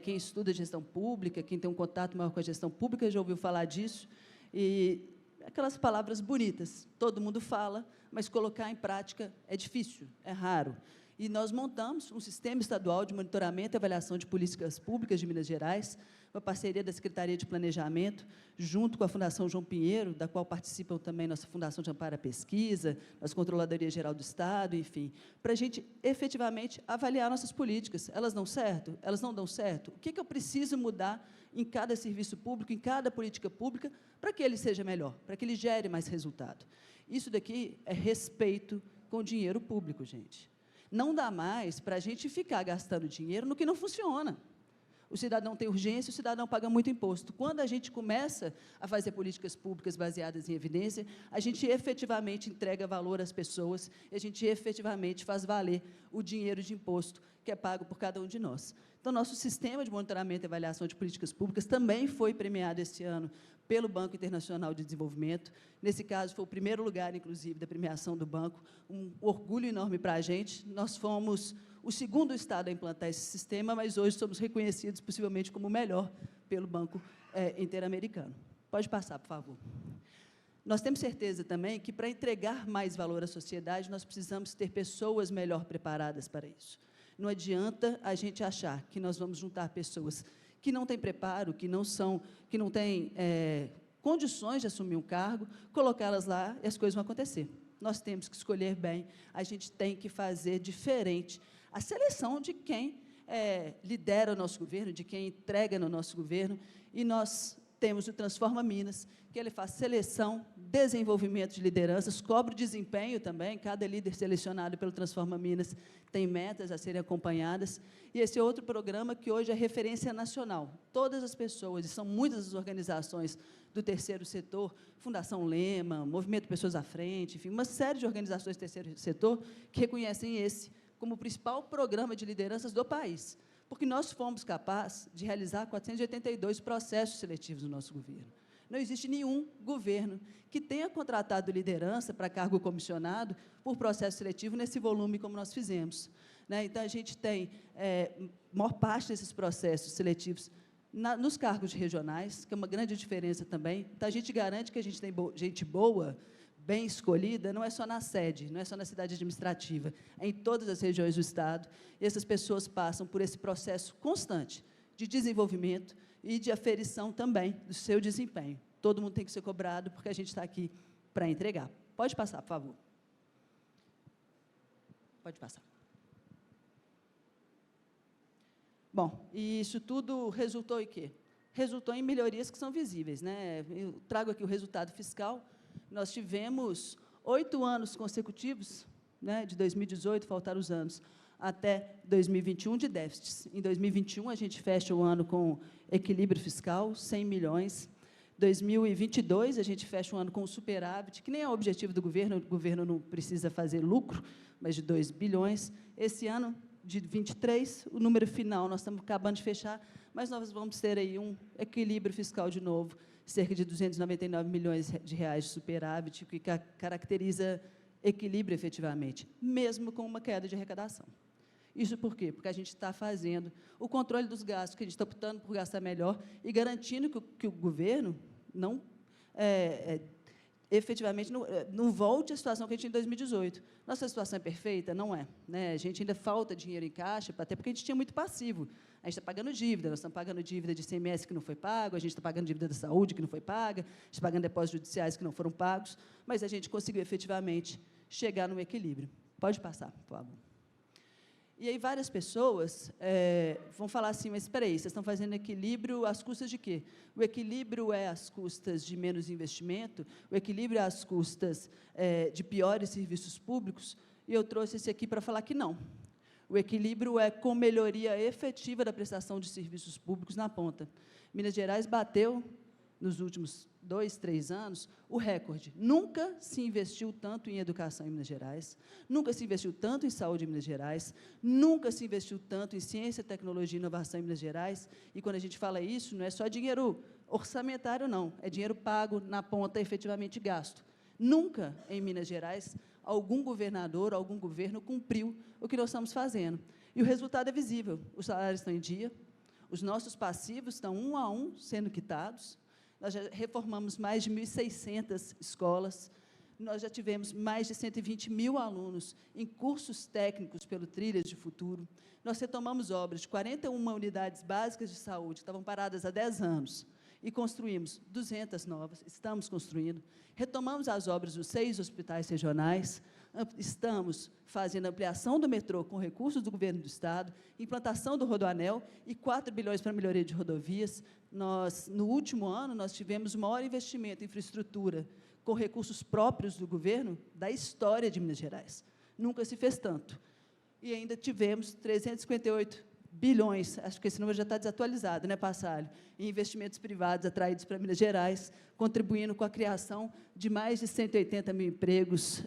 Quem estuda gestão pública, quem tem um contato maior com a gestão pública, já ouviu falar disso, e aquelas palavras bonitas, todo mundo fala, mas colocar em prática é difícil, é raro. E nós montamos um sistema estadual de monitoramento e avaliação de políticas públicas de Minas Gerais, uma parceria da Secretaria de Planejamento, junto com a Fundação João Pinheiro, da qual participam também nossa Fundação de Amparo à Pesquisa, nossa Controladoria Geral do Estado, enfim, para a gente, efetivamente, avaliar nossas políticas. Elas dão certo? Elas não dão certo? O que eu preciso mudar em cada serviço público, em cada política pública, para que ele seja melhor, para que ele gere mais resultado? Isso daqui é respeito com o dinheiro público, gente. Não dá mais para a gente ficar gastando dinheiro no que não funciona. O cidadão tem urgência, o cidadão paga muito imposto. Quando a gente começa a fazer políticas públicas baseadas em evidência, a gente efetivamente entrega valor às pessoas e a gente efetivamente faz valer o dinheiro de imposto que é pago por cada um de nós. Então, nosso sistema de monitoramento e avaliação de políticas públicas também foi premiado esse ano pelo Banco Internacional de Desenvolvimento. Nesse caso, foi o primeiro lugar, inclusive, da premiação do banco. Um orgulho enorme para a gente. Nós fomos o segundo estado a implantar esse sistema, mas hoje somos reconhecidos, possivelmente, como o melhor pelo Banco Interamericano. Pode passar, por favor. Nós temos certeza também que, para entregar mais valor à sociedade, nós precisamos ter pessoas melhor preparadas para isso. Não adianta a gente achar que nós vamos juntar pessoas que não têm preparo, que não têm condições de assumir um cargo, colocá-las lá e as coisas vão acontecer. Nós temos que escolher bem, a gente tem que fazer diferente a seleção de quem lidera o nosso governo, de quem entrega no nosso governo, e nós temos o Transforma Minas, que ele faz seleção, desenvolvimento de lideranças, cobra o desempenho também, cada líder selecionado pelo Transforma Minas tem metas a serem acompanhadas, e esse é outro programa que hoje é referência nacional. Todas as pessoas, e são muitas as organizações do terceiro setor, Fundação Lema, Movimento Pessoas à Frente, enfim, uma série de organizações do terceiro setor que reconhecem esse como o principal programa de lideranças do país, porque nós fomos capazes de realizar 482 processos seletivos no nosso governo. Não existe nenhum governo que tenha contratado liderança para cargo comissionado por processo seletivo nesse volume como nós fizemos. Então, a gente tem maior parte desses processos seletivos nos cargos regionais, que é uma grande diferença também. Então, a gente garante que a gente tem gente boa, bem escolhida, não é só na sede, não é só na cidade administrativa, é em todas as regiões do Estado, e essas pessoas passam por esse processo constante de desenvolvimento e de aferição também do seu desempenho. Todo mundo tem que ser cobrado, porque a gente está aqui para entregar. Pode passar, por favor. Pode passar. Bom, e isso tudo resultou em quê? Resultou em melhorias que são visíveis, né? Eu trago aqui o resultado fiscal. Nós tivemos 8 anos consecutivos, né, de 2018, faltaram os anos, até 2021 de déficits. Em 2021, a gente fecha o ano com equilíbrio fiscal, 100 milhões. 2022, a gente fecha o ano com superávit, que nem é o objetivo do governo, o governo não precisa fazer lucro, mas de 2 bilhões. Esse ano, de 23, o número final, nós estamos acabando de fechar, mas nós vamos ter aí um equilíbrio fiscal de novo, cerca de 299 milhões de reais de superávit, que caracteriza equilíbrio efetivamente, mesmo com uma queda de arrecadação. Isso por quê? Porque a gente está fazendo o controle dos gastos, que a gente está optando por gastar melhor e garantindo que o governo não, efetivamente, não volte à situação que a gente tinha em 2018. Nossa situação é perfeita? Não é, né? A gente ainda falta dinheiro em caixa, até porque a gente tinha muito passivo. A gente está pagando dívida, nós estamos pagando dívida de ICMS que não foi pago, a gente está pagando dívida da saúde que não foi paga, a gente está pagando depósitos judiciais que não foram pagos, mas a gente conseguiu efetivamente chegar no equilíbrio. Pode passar, por favor. E aí várias pessoas vão falar assim, mas espera aí, vocês estão fazendo equilíbrio às custas de quê? O equilíbrio é às custas de menos investimento? O equilíbrio é às custas de piores serviços públicos? E eu trouxe esse aqui para falar que não. O equilíbrio é com melhoria efetiva da prestação de serviços públicos na ponta. Minas Gerais bateu, nos últimos 2, 3 anos, o recorde. Nunca se investiu tanto em educação em Minas Gerais, nunca se investiu tanto em saúde em Minas Gerais, nunca se investiu tanto em ciência, tecnologia e inovação em Minas Gerais. E, quando a gente fala isso, não é só dinheiro orçamentário, não. É dinheiro pago na ponta, efetivamente gasto. Nunca, em Minas Gerais, algum governador, algum governo cumpriu o que nós estamos fazendo. E o resultado é visível. Os salários estão em dia, os nossos passivos estão 1 a 1 sendo quitados, nós já reformamos mais de 1.600 escolas, nós já tivemos mais de 120 mil alunos em cursos técnicos pelo Trilhas de Futuro, nós retomamos obras de 41 unidades básicas de saúde, que estavam paradas há 10 anos, e construímos 200 novas, estamos construindo, retomamos as obras dos 6 hospitais regionais, estamos fazendo ampliação do metrô com recursos do governo do Estado, implantação do Rodoanel e 4 bilhões para melhoria de rodovias. No último ano, nós tivemos o maior investimento em infraestrutura com recursos próprios do governo da história de Minas Gerais. Nunca se fez tanto. E ainda tivemos 358 bilhões, acho que esse número já está desatualizado, né, Passalho, em investimentos privados atraídos para Minas Gerais, contribuindo com a criação de mais de 180 mil empregos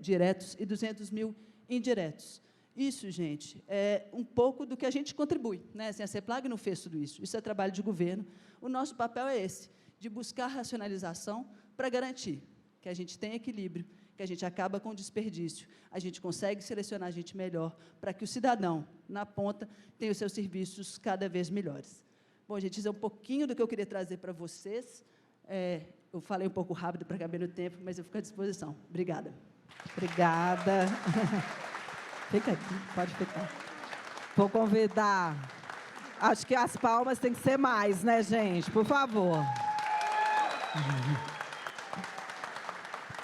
diretos e 200 mil indiretos. Isso, gente, é um pouco do que a gente contribui, né? Assim, a CEPLAG não fez tudo isso, isso é trabalho de governo. O nosso papel é esse, de buscar racionalização para garantir que a gente tenha equilíbrio, que a gente acaba com o desperdício, a gente consegue selecionar a gente melhor para que o cidadão, na ponta, tenha os seus serviços cada vez melhores. Bom, gente, isso é um pouquinho do que eu queria trazer para vocês. Eu falei um pouco rápido para caber no tempo, mas eu fico à disposição. Obrigada. Obrigada. Fica aqui, pode ficar. Vou convidar... Acho que as palmas têm que ser mais, né, gente? Por favor.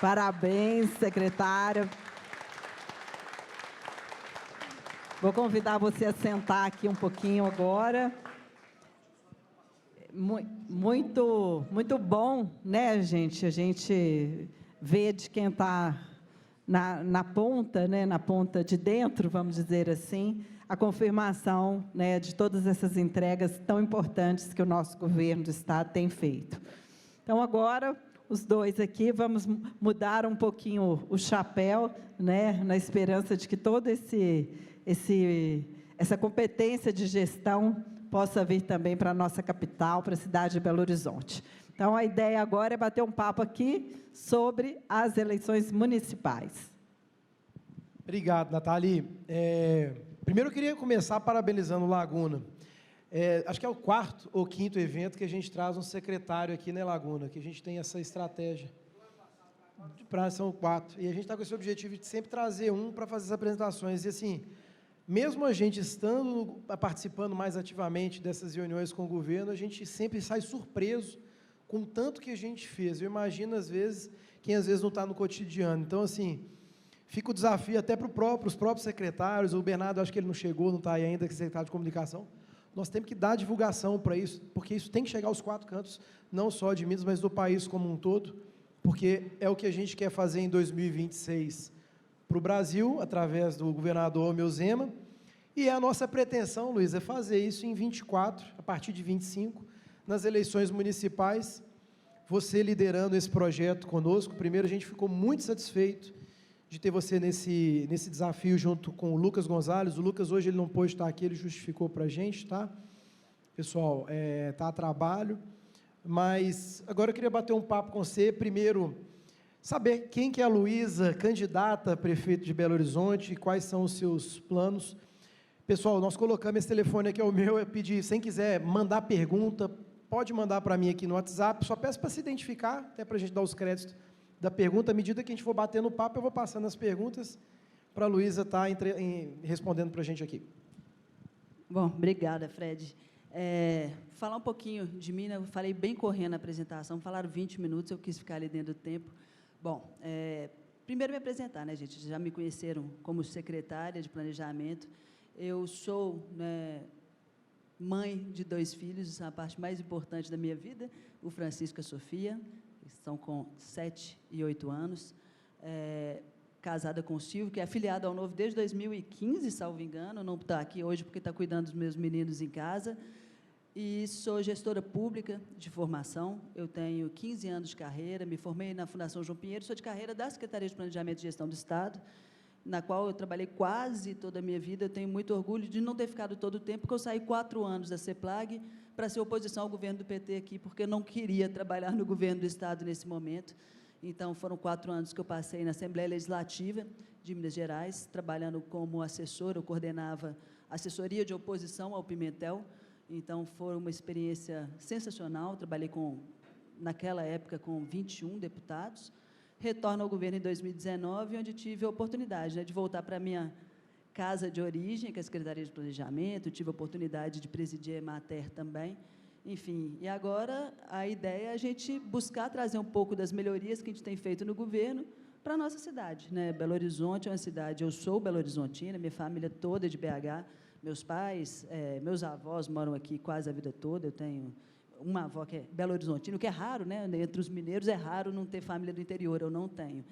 Parabéns, secretária. Vou convidar você a sentar aqui um pouquinho agora. Muito, muito bom, né, gente? A gente vê de quem está na ponta, né, na ponta de dentro, vamos dizer assim, a confirmação, né, de todas essas entregas tão importantes que o nosso governo do Estado tem feito. Então, agora, os dois aqui, vamos mudar um pouquinho o chapéu, né, na esperança de que toda essa competência de gestão possa vir também para a nossa capital, para a cidade de Belo Horizonte. Então, a ideia agora é bater um papo aqui sobre as eleições municipais. Obrigado, Nathalie. Primeiro, eu queria começar parabenizando o Laguna. Acho que é o 4º ou 5º evento que a gente traz um secretário aqui na Laguna, que a gente tem essa estratégia. São 4. E a gente está com esse objetivo de sempre trazer um para fazer as apresentações. E, assim, mesmo a gente participando mais ativamente dessas reuniões com o governo, a gente sempre sai surpreso com o tanto que a gente fez. Eu imagino, às vezes, quem às vezes não está no cotidiano. Então, assim, Fica o desafio até para os próprios secretários, o Bernardo, acho que ele não chegou, não está aí ainda, que é secretário de comunicação. Nós temos que dar divulgação para isso, porque isso tem que chegar aos 4 cantos, não só de Minas, mas do país como um todo, porque é o que a gente quer fazer em 2026 para o Brasil, através do governador Romeu Zema, e é a nossa pretensão, Luiz, é fazer isso em 24, a partir de 25, nas eleições municipais, você liderando esse projeto conosco. Primeiro, a gente ficou muito satisfeito de ter você nesse desafio junto com o Lucas Gonzalez. O Lucas hoje ele não pôde estar aqui, ele justificou para a gente, tá? Pessoal, está a trabalho, mas agora eu queria bater um papo com você, primeiro, saber quem que é a Luísa, candidata a prefeito de Belo Horizonte, e quais são os seus planos. Pessoal, nós colocamos esse telefone aqui, é o meu, eu pedi, quem quiser mandar pergunta, pode mandar para mim aqui no WhatsApp, só peço para se identificar, até para a gente dar os créditos da pergunta. À medida que a gente for batendo o papo, eu vou passando as perguntas para a Luísa estar respondendo para a gente aqui. Bom, obrigada, Fred. Falar um pouquinho de mim, né? Eu falei bem correndo na apresentação, falaram 20 minutos, eu quis ficar ali dentro do tempo. Bom, primeiro me apresentar, né, gente? Já me conheceram como secretária de planejamento. Eu sou, né, mãe de 2 filhos, a parte mais importante da minha vida, o Francisco e a Sofia, estão com 7 e 8 anos, casada com o Silvio, que é afiliado ao Novo desde 2015, salvo engano, não está aqui hoje porque está cuidando dos meus meninos em casa, e sou gestora pública de formação. Eu tenho 15 anos de carreira, me formei na Fundação João Pinheiro, sou de carreira da Secretaria de Planejamento e Gestão do Estado, na qual eu trabalhei quase toda a minha vida. Eu tenho muito orgulho de não ter ficado todo o tempo, porque eu saí 4 anos da CEPLAG para ser oposição ao governo do PT aqui, porque eu não queria trabalhar no governo do Estado nesse momento. Então, foram 4 anos que eu passei na Assembleia Legislativa de Minas Gerais, trabalhando como assessora. Eu coordenava a assessoria de oposição ao Pimentel. Então, foi uma experiência sensacional. Trabalhei, naquela época, com 21 deputados. Retorno ao governo em 2019, onde tive a oportunidade, né, de voltar para a minha casa de origem, que é a Secretaria de Planejamento. Tive a oportunidade de presidir a Emater também. Enfim, e agora a ideia é a gente buscar trazer um pouco das melhorias que a gente tem feito no governo para a nossa cidade, né? Belo Horizonte é uma cidade, eu sou belo-horizontina, minha família toda é de BH, meus pais, meus avós moram aqui quase a vida toda. Eu tenho uma avó que é belo-horizontina, o que é raro, né? Entre os mineiros é raro não ter família do interior, eu não tenho.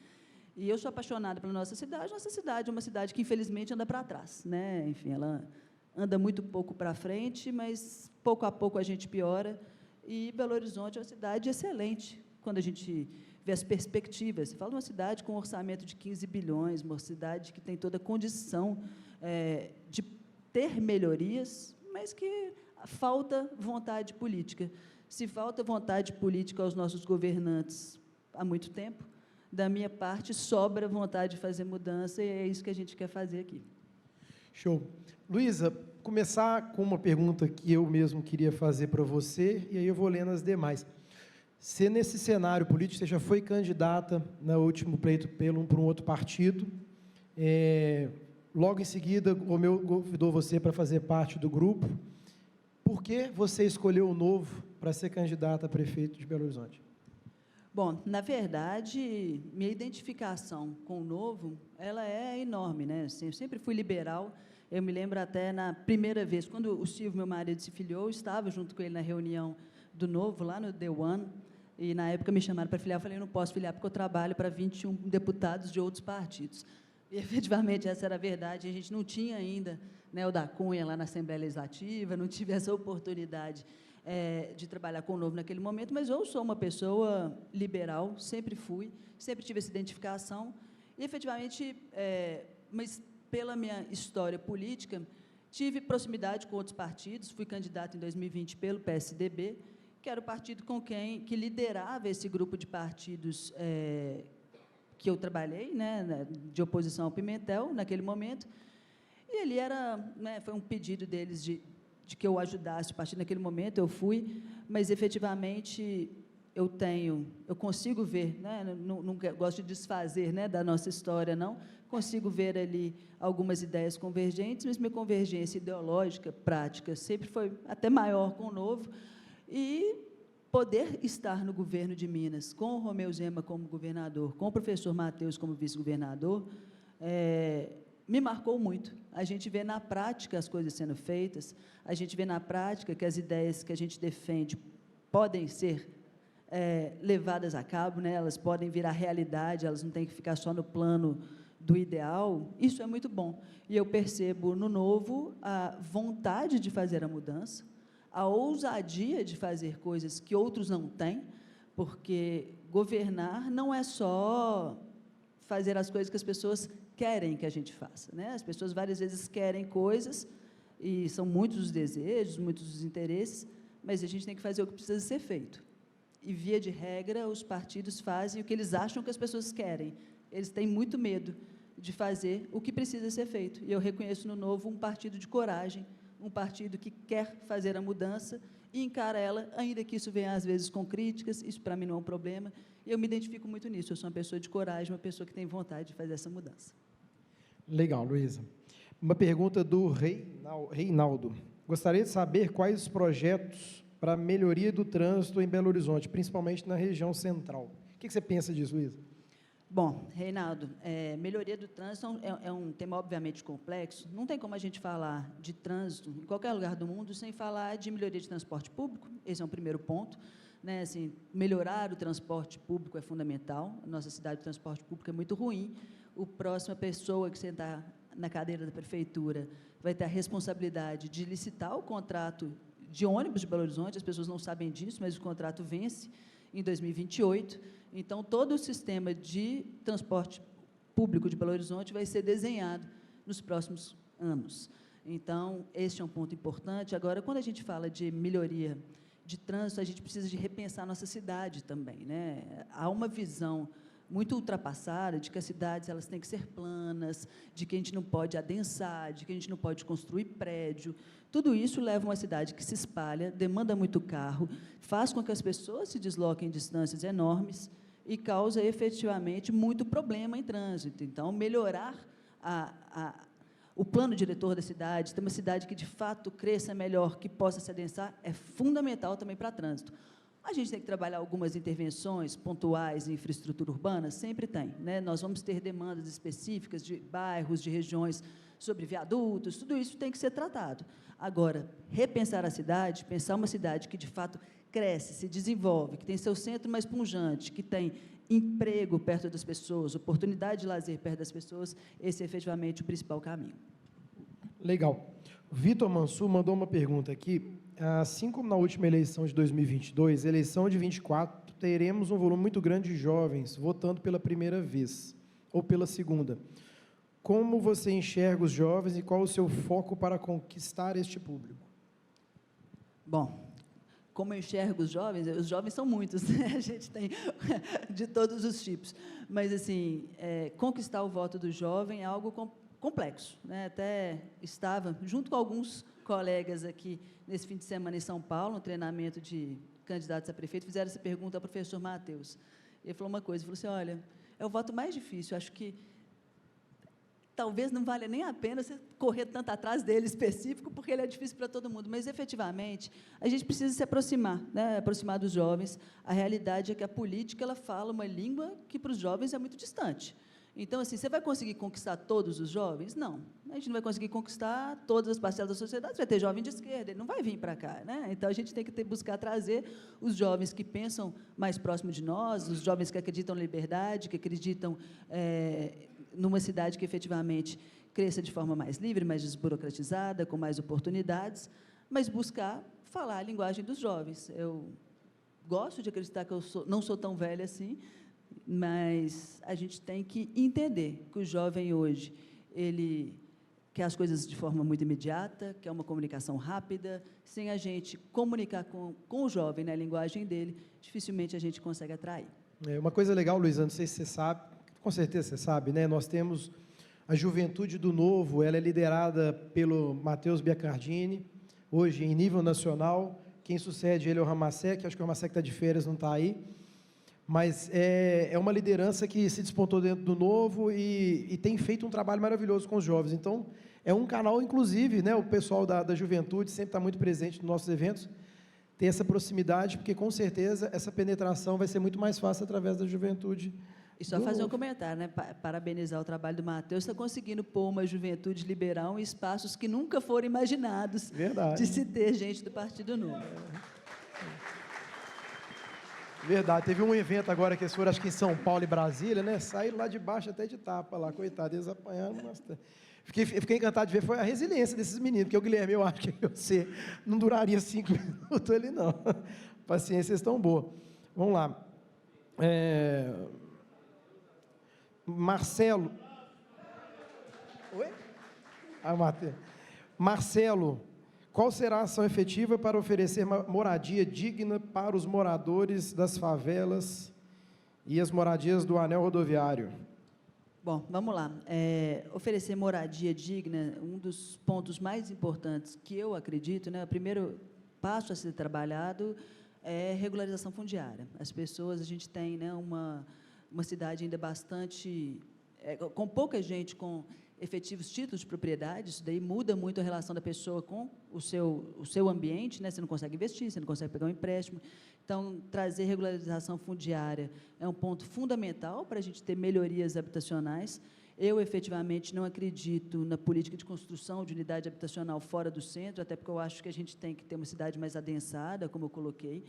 E eu sou apaixonada pela nossa cidade é uma cidade que, infelizmente, anda para trás, né? Enfim, ela anda muito pouco para frente, mas pouco a pouco a gente piora, e Belo Horizonte é uma cidade excelente, quando a gente vê as perspectivas. Você fala de uma cidade com um orçamento de 15 bilhões, uma cidade que tem toda a condição de ter melhorias, mas que falta vontade política. Se falta vontade política aos nossos governantes há muito tempo, da minha parte, sobra vontade de fazer mudança, e é isso que a gente quer fazer aqui. Show. Luísa, começar com uma pergunta que eu mesmo queria fazer para você, e aí eu vou lendo as demais. Você, nesse cenário político, você já foi candidata no último pleito por um outro partido, logo em seguida, o Romeu convidou você para fazer parte do grupo. Por que você escolheu o Novo para ser candidata a prefeito de Belo Horizonte? Bom, na verdade, minha identificação com o Novo, ela é enorme, né? Eu sempre fui liberal. Eu me lembro até na primeira vez, quando o Silvio, meu marido, se filiou, eu estava junto com ele na reunião do Novo, lá no The One, e na época me chamaram para filiar. Eu falei, eu não posso filiar porque eu trabalho para 21 deputados de outros partidos. E, efetivamente, essa era a verdade. A gente não tinha ainda, né, o da Cunha lá na Assembleia Legislativa, não tive essa oportunidade de trabalhar com o Novo naquele momento, mas eu sou uma pessoa liberal, sempre fui, sempre tive essa identificação, e, efetivamente, mas pela minha história política, tive proximidade com outros partidos. Fui candidata em 2020 pelo PSDB, que era o partido que liderava esse grupo de partidos que eu trabalhei, né, de oposição ao Pimentel, naquele momento, e ele era, né, foi um pedido deles de que eu ajudasse o partido naquele momento. Eu fui, mas, efetivamente, eu consigo ver, né, não gosto de desfazer, né, da nossa história, não, consigo ver ali algumas ideias convergentes, mas minha convergência ideológica, prática, sempre foi até maior com o Novo, e poder estar no governo de Minas, com o Romeu Zema como governador, com o professor Matheus como vice-governador, me marcou muito. A gente vê na prática as coisas sendo feitas, a gente vê na prática que as ideias que a gente defende podem ser levadas a cabo, né? Elas podem virar realidade, elas não têm que ficar só no plano do ideal. Isso é muito bom. E eu percebo no Novo a vontade de fazer a mudança, a ousadia de fazer coisas que outros não têm, porque governar não é só fazer as coisas que as pessoas querem que a gente faça, né? As pessoas várias vezes querem coisas, e são muitos os desejos, muitos os interesses, mas a gente tem que fazer o que precisa ser feito. E, via de regra, os partidos fazem o que eles acham que as pessoas querem. Eles têm muito medo de fazer o que precisa ser feito. E eu reconheço no Novo um partido de coragem, um partido que quer fazer a mudança e encara ela, ainda que isso venha, às vezes, com críticas. Isso, para mim, não é um problema. E eu me identifico muito nisso. Eu sou uma pessoa de coragem, uma pessoa que tem vontade de fazer essa mudança. Legal, Luísa. Uma pergunta do Reinaldo. Gostaria de saber quais os projetos para a melhoria do trânsito em Belo Horizonte, principalmente na região central. O que você pensa disso, Luísa? Bom, Reinaldo, melhoria do trânsito é um tema, obviamente, complexo. Não tem como a gente falar de trânsito em qualquer lugar do mundo sem falar de melhoria de transporte público. Esse é um primeiro ponto. Né, assim, melhorar o transporte público é fundamental. A nossa cidade de transporte público é muito ruim. A próxima pessoa que sentar na cadeira da prefeitura vai ter a responsabilidade de licitar o contrato de ônibus de Belo Horizonte. As pessoas não sabem disso, mas o contrato vence em 2028. Então, todo o sistema de transporte público de Belo Horizonte vai ser desenhado nos próximos anos. Então, este é um ponto importante. Agora, quando a gente fala de melhoria de trânsito, a gente precisa de repensar a nossa cidade também, né? Há uma visão muito ultrapassada de que as cidades elas têm que ser planas, de que a gente não pode adensar, de que a gente não pode construir prédio. Tudo isso leva a uma cidade que se espalha, demanda muito carro, faz com que as pessoas se desloquem em distâncias enormes e causa, efetivamente, muito problema em trânsito. Então, melhorar o plano diretor da cidade, ter uma cidade que, de fato, cresça melhor, que possa se adensar, é fundamental também para trânsito. A gente tem que trabalhar algumas intervenções pontuais em infraestrutura urbana, sempre tem, né? Nós vamos ter demandas específicas de bairros, de regiões, sobre viadutos, tudo isso tem que ser tratado. Agora, repensar a cidade, pensar uma cidade que, de fato, cresce, se desenvolve, que tem seu centro mais pujante, que tem emprego perto das pessoas, oportunidade de lazer perto das pessoas, esse é efetivamente o principal caminho. Legal. Vitor Mansur mandou uma pergunta aqui. Assim como na última eleição de 2022, eleição de 24, teremos um volume muito grande de jovens votando pela primeira vez, ou pela segunda. Como você enxerga os jovens e qual o seu foco para conquistar este público? Bom, como eu enxergo os jovens são muitos, né? A gente tem de todos os tipos. Mas, assim, conquistar o voto do jovem é algo complexo, né? Até estava, junto com alguns colegas aqui, nesse fim de semana em São Paulo, um treinamento de candidatos a prefeito, fizeram essa pergunta ao professor Matheus. Ele falou uma coisa, falou assim, olha, é o voto mais difícil, acho que talvez não valha nem a pena você correr tanto atrás dele específico, porque ele é difícil para todo mundo, mas, efetivamente, a gente precisa se aproximar, né? Aproximar dos jovens. A realidade é que a política ela fala uma língua que, para os jovens, é muito distante. Então, assim, você vai conseguir conquistar todos os jovens? Não. A gente não vai conseguir conquistar todas as parcelas da sociedade. Você vai ter jovem de esquerda, ele não vai vir para cá, né? Então, a gente tem que buscar trazer os jovens que pensam mais próximo de nós, os jovens que acreditam na liberdade, que acreditam numa cidade que, efetivamente, cresça de forma mais livre, mais desburocratizada, com mais oportunidades, mas buscar falar a linguagem dos jovens. Eu gosto de acreditar que eu não sou tão velha assim, mas a gente tem que entender que o jovem hoje, ele quer as coisas de forma muito imediata, quer uma comunicação rápida. Sem a gente comunicar com o jovem na linguagem dele, dificilmente a gente consegue atrair. Uma coisa legal, Luísa, não sei se você sabe, com certeza você sabe, né? Nós temos a Juventude do Novo, ela é liderada pelo Matheus Biacardini, hoje em nível nacional. Quem sucede ele é o Ramasek, acho que o Ramasek está de férias, não está aí. Mas é uma liderança que se despontou dentro do Novo e tem feito um trabalho maravilhoso com os jovens. Então, é um canal, inclusive, né, o pessoal da Juventude sempre está muito presente nos nossos eventos, tem essa proximidade, porque, com certeza, essa penetração vai ser muito mais fácil através da Juventude E só do fazer um Novo. comentário, né? Parabenizar o trabalho do Matheus, está conseguindo pôr uma juventude liberal em espaços que nunca foram imaginados Verdade. de se ter gente do Partido Novo. Verdade, teve um evento agora que eles foram, acho que em São Paulo e Brasília, né? Saíram lá de baixo até de tapa lá, coitado, eles apanharam bastante. Fiquei encantado de ver, foi a resiliência desses meninos, porque o Guilherme, eu acho que você não duraria 5 minutos ali, não. Paciência, vocês estão boa. Vamos lá. Marcelo. Oi? Matheus. Marcelo, qual será a ação efetiva para oferecer uma moradia digna para os moradores das favelas e as moradias do anel rodoviário? Bom, vamos lá. Oferecer moradia digna, um dos pontos mais importantes que eu acredito, né, o primeiro passo a ser trabalhado é regularização fundiária. As pessoas, a gente tem, né, uma cidade ainda bastante, com pouca gente com efetivos títulos de propriedade, isso daí muda muito a relação da pessoa com o seu ambiente, né? Você não consegue investir, você não consegue pegar um empréstimo. Então, trazer regularização fundiária é um ponto fundamental para a gente ter melhorias habitacionais. Eu, efetivamente, não acredito na política de construção de unidade habitacional fora do centro, até porque eu acho que a gente tem que ter uma cidade mais adensada, como eu coloquei.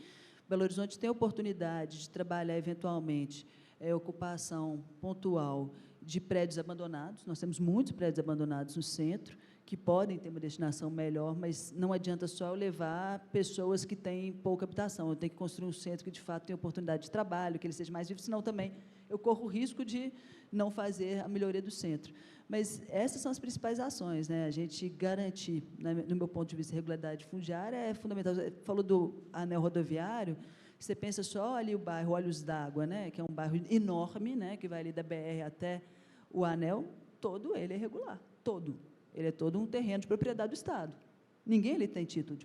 Belo Horizonte tem a oportunidade de trabalhar, eventualmente, ocupação pontual de prédios abandonados. Nós temos muitos prédios abandonados no centro, que podem ter uma destinação melhor, mas não adianta só eu levar pessoas que têm pouca habitação. Eu tenho que construir um centro que, de fato, tenha oportunidade de trabalho, que ele seja mais vivo, senão também eu corro o risco de não fazer a melhoria do centro. Mas essas são as principais ações, né? A gente garantir, no meu ponto de vista, regularidade fundiária é fundamental. Você falou do anel rodoviário, você pensa só ali o bairro Olhos d'Água, né? Que é um bairro enorme, né? Que vai ali da BR até o anel, todo ele é irregular, todo. Ele é todo um terreno de propriedade do Estado. Ninguém ali tem título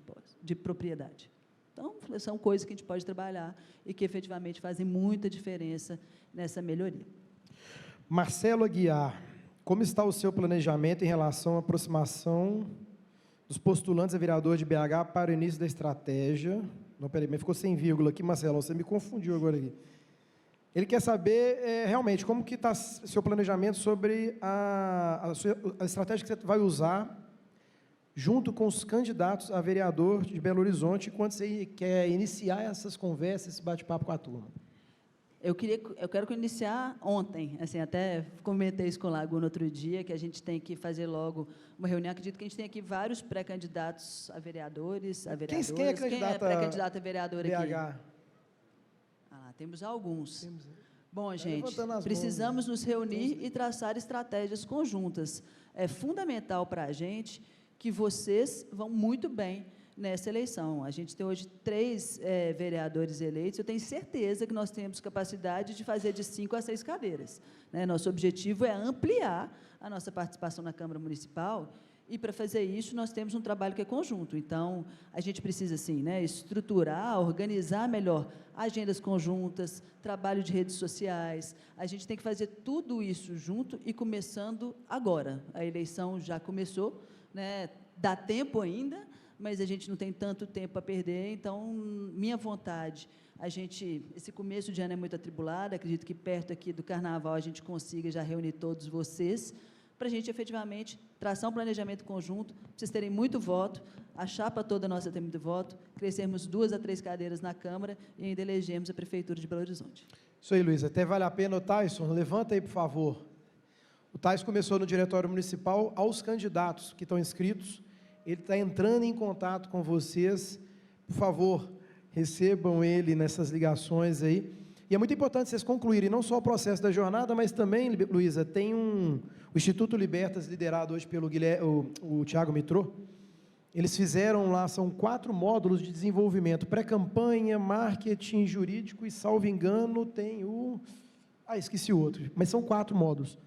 de propriedade. Então, são coisas que a gente pode trabalhar e que, efetivamente, fazem muita diferença nessa melhoria. Marcelo Aguiar, como está o seu planejamento em relação à aproximação dos postulantes a vereador de BH para o início da estratégia? Não, peraí, mas ficou sem vírgula aqui, Marcelo, você me confundiu agora aqui. Ele quer saber, realmente, como que está seu planejamento sobre a estratégia que você vai usar junto com os candidatos a vereador de Belo Horizonte, quando você quer iniciar essas conversas, esse bate-papo com a turma. Eu quero iniciar ontem, assim, até comentei isso com o Lago no outro dia, que a gente tem que fazer logo uma reunião. Acredito que a gente tem aqui vários pré-candidatos a vereadores, a vereadoras. Quem é candidato pré-candidato a vereador BH? aqui? Temos alguns. Bom, gente, mãos, precisamos nos reunir e traçar estratégias conjuntas. É fundamental para a gente que vocês vão muito bem nessa eleição. A gente tem hoje 3 vereadores eleitos, eu tenho certeza que nós temos capacidade de fazer de 5 a 6 cadeiras, né? Nosso objetivo é ampliar a nossa participação na Câmara Municipal, e, para fazer isso, nós temos um trabalho que é conjunto. Então, a gente precisa, assim, né, estruturar, organizar melhor agendas conjuntas, trabalho de redes sociais. A gente tem que fazer tudo isso junto e começando agora. A eleição já começou, né, dá tempo ainda, mas a gente não tem tanto tempo a perder. Então, minha vontade, esse começo de ano é muito atribulado, acredito que perto aqui do Carnaval a gente consiga já reunir todos vocês, para a gente, efetivamente, traçar um planejamento conjunto, para vocês terem muito voto, a chapa toda nossa tem muito voto, crescermos 2 a 3 cadeiras na Câmara e ainda elegermos a Prefeitura de Belo Horizonte. Isso aí, Luiz. Até vale a pena, o Tyson, levanta aí, por favor. O Tyson começou no Diretório Municipal, aos candidatos que estão inscritos, ele está entrando em contato com vocês, por favor, recebam ele nessas ligações aí. E é muito importante vocês concluírem não só o processo da jornada, mas também, Luísa, tem o Instituto Libertas, liderado hoje pelo o Tiago Mitrô. Eles fizeram lá, são 4 módulos de desenvolvimento, pré-campanha, marketing jurídico e, salvo engano, tem esqueci o outro, mas são 4 módulos.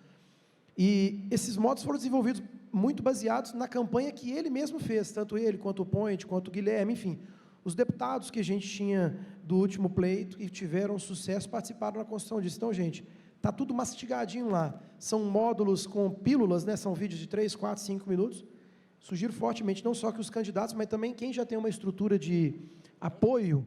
E esses módulos foram desenvolvidos muito baseados na campanha que ele mesmo fez, tanto ele, quanto o Point, quanto o Guilherme, enfim. Os deputados que a gente tinha do último pleito e tiveram sucesso participaram da construção disso. Então, gente, está tudo mastigadinho lá. São módulos com pílulas, né? São vídeos de 3, 4, 5 minutos. Sugiro fortemente, não só que os candidatos, mas também quem já tem uma estrutura de apoio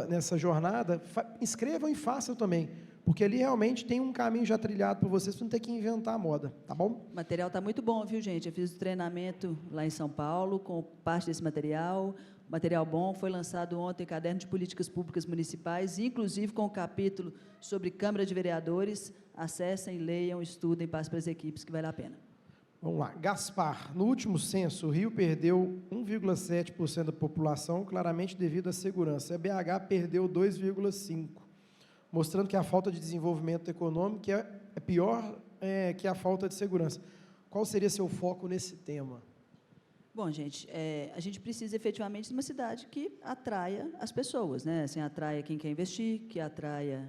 nessa jornada, inscrevam e façam também, porque porque ali realmente tem um caminho já trilhado para vocês, para não ter que inventar a moda, tá bom? O material está muito bom, viu, gente? Eu fiz o treinamento lá em São Paulo com parte desse material. Material bom, foi lançado ontem Caderno de Políticas Públicas Municipais, inclusive com o capítulo sobre Câmara de Vereadores. Acessem, leiam, estudem, passem para as equipes, que vale a pena. Vamos lá. Gaspar, no último censo, o Rio perdeu 1,7% da população, claramente devido à segurança. A BH perdeu 2,5%, mostrando que a falta de desenvolvimento econômico é pior que a falta de segurança. Qual seria seu foco nesse tema? Bom, gente, a gente precisa efetivamente de uma cidade que atraia as pessoas, né? Assim, atraia quem quer investir, que atraia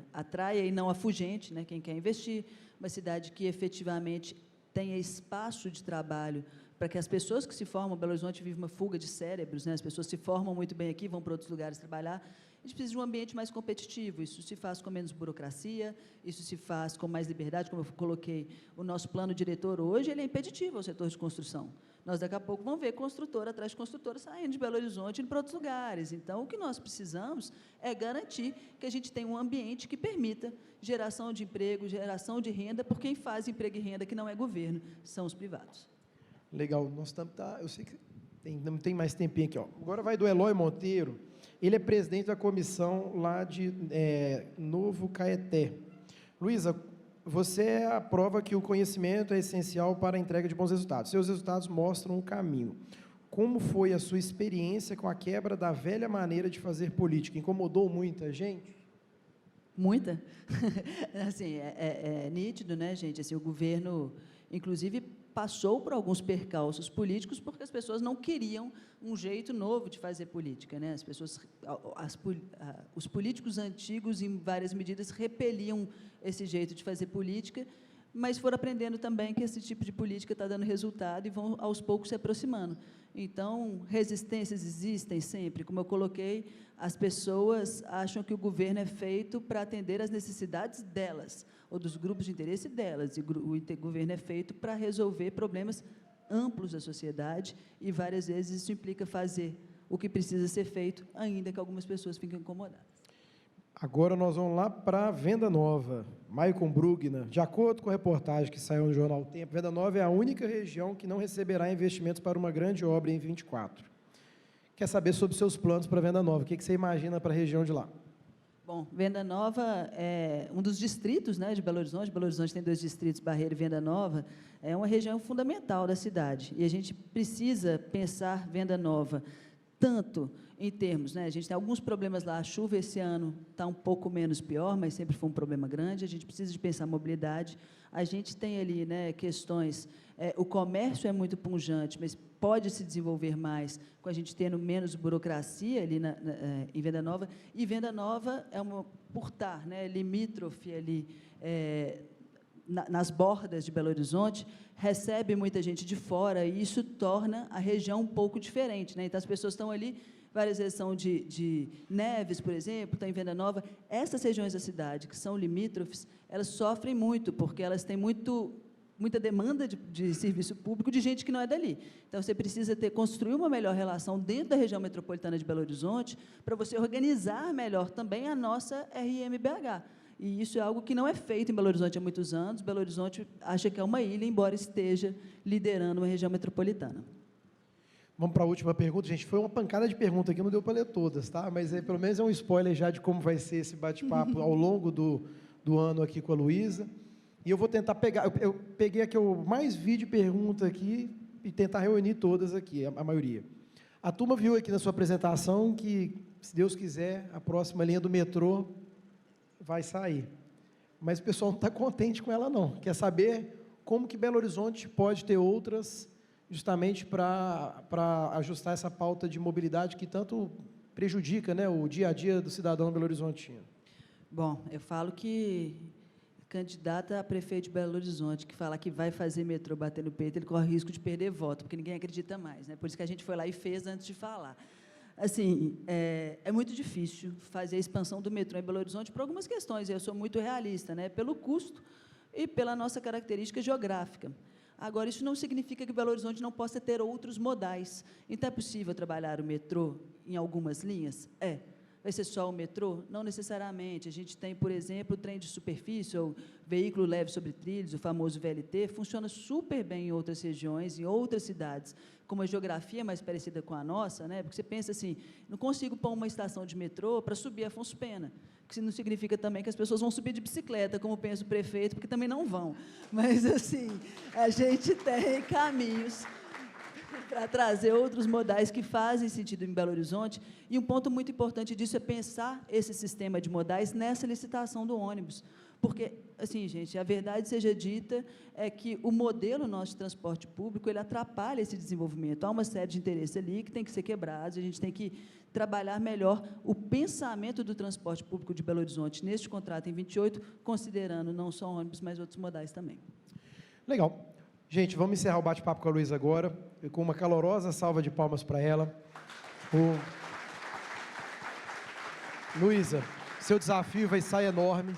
e não afugente, né? Quem quer investir, uma cidade que efetivamente tenha espaço de trabalho para que as pessoas que se formam, Belo Horizonte vive uma fuga de cérebros, né? As pessoas se formam muito bem aqui, vão para outros lugares trabalhar. A gente precisa de um ambiente mais competitivo, isso se faz com menos burocracia, isso se faz com mais liberdade, como eu coloquei, o nosso plano diretor hoje, ele é impeditivo ao setor de construção. Nós, daqui a pouco, vamos ver construtora atrás de construtora saindo de Belo Horizonte e indo para outros lugares. Então, o que nós precisamos é garantir que a gente tenha um ambiente que permita geração de emprego, geração de renda, por quem faz emprego e renda, que não é governo, são os privados. Legal, nós estamos, eu sei que não tem mais tempinho aqui, ó. Agora vai do Eloy Monteiro, ele é presidente da comissão lá de Novo Caeté. Luísa, você é a prova que o conhecimento é essencial para a entrega de bons resultados. Seus resultados mostram o caminho. Como foi a sua experiência com a quebra da velha maneira de fazer política? Incomodou muita gente? Muita. Assim, é nítido, né, gente? Assim, o governo, inclusive, passou por alguns percalços políticos porque as pessoas não queriam um jeito novo de fazer política, né? As pessoas, os políticos antigos, em várias medidas, repeliam esse jeito de fazer política, mas foram aprendendo também que esse tipo de política está dando resultado e vão, aos poucos, se aproximando. Então, resistências existem sempre. Como eu coloquei, as pessoas acham que o governo é feito para atender às necessidades delas, ou dos grupos de interesse delas, e o governo é feito para resolver problemas amplos da sociedade, e várias vezes isso implica fazer o que precisa ser feito, ainda que algumas pessoas fiquem incomodadas. Agora nós vamos lá para Venda Nova. Maicon Brugner, de acordo com a reportagem que saiu no jornal O Tempo, Venda Nova é a única região que não receberá investimentos para uma grande obra em 24. Quer saber sobre seus planos para Venda Nova? O que você imagina para a região de lá? Bom, Venda Nova é um dos distritos, né, de Belo Horizonte. Belo Horizonte tem 2 distritos, Barreira e Venda Nova. É uma região fundamental da cidade. E a gente precisa pensar Venda Nova, tanto em termos, né, a gente tem alguns problemas lá, a chuva esse ano está um pouco menos pior, mas sempre foi um problema grande, a gente precisa de pensar mobilidade, a gente tem ali, né, questões, o comércio é muito pujante, mas pode se desenvolver mais com a gente tendo menos burocracia ali em Venda Nova, e Venda Nova é por estar, né, limítrofe ali, nas bordas de Belo Horizonte, recebe muita gente de fora, e isso torna a região um pouco diferente, né? Então, as pessoas estão ali, várias vezes são de Neves, por exemplo, estão em Venda Nova. Essas regiões da cidade, que são limítrofes, elas sofrem muito, porque elas têm muita demanda de serviço público de gente que não é dali. Então, você precisa construir uma melhor relação dentro da região metropolitana de Belo Horizonte, para você organizar melhor também a nossa RMBH. E isso é algo que não é feito em Belo Horizonte há muitos anos. Belo Horizonte acha que é uma ilha, embora esteja liderando uma região metropolitana. Vamos para a última pergunta, gente. Foi uma pancada de perguntas aqui, não deu para ler todas, tá? Mas pelo menos é um spoiler já de como vai ser esse bate-papo ao longo do ano aqui com a Luísa. E eu vou tentar pegar, eu peguei aqui o mais vi de pergunta aqui e tentar reunir todas aqui, a maioria. A turma viu aqui na sua apresentação que, se Deus quiser, a próxima linha do metrô vai sair. Mas o pessoal não está contente com ela, não. Quer saber como que Belo Horizonte pode ter outras, justamente para ajustar essa pauta de mobilidade que tanto prejudica, né, o dia a dia do cidadão belo-horizontino. Bom, eu falo que candidata a prefeito de Belo Horizonte, que fala que vai fazer metrô bater no peito, ele corre risco de perder voto, porque ninguém acredita mais, né? Por isso que a gente foi lá e fez antes de falar. Assim, é muito difícil fazer a expansão do metrô em Belo Horizonte por algumas questões, eu sou muito realista, né? Pelo custo e pela nossa característica geográfica. Agora, isso não significa que Belo Horizonte não possa ter outros modais. Então, é possível trabalhar o metrô em algumas linhas? Vai ser só o metrô? Não necessariamente. A gente tem, por exemplo, o trem de superfície, ou veículo leve sobre trilhos, o famoso VLT, funciona super bem em outras regiões, em outras cidades, com uma geografia mais parecida com a nossa, né? Porque você pensa assim, não consigo pôr uma estação de metrô para subir Afonso Pena, que não significa também que as pessoas vão subir de bicicleta, como pensa o prefeito, porque também não vão. Mas, assim, a gente tem caminhos para trazer outros modais que fazem sentido em Belo Horizonte, e um ponto muito importante disso é pensar esse sistema de modais nessa licitação do ônibus, porque, assim, gente, a verdade seja dita é que o modelo nosso de transporte público, ele atrapalha esse desenvolvimento, há uma série de interesses ali que tem que ser quebrados, a gente tem que trabalhar melhor o pensamento do transporte público de Belo Horizonte neste contrato em 28, considerando não só ônibus, mas outros modais também. Legal. Gente, vamos encerrar o bate-papo com a Luísa agora, e com uma calorosa salva de palmas para ela. Luísa, seu desafio vai ser enorme,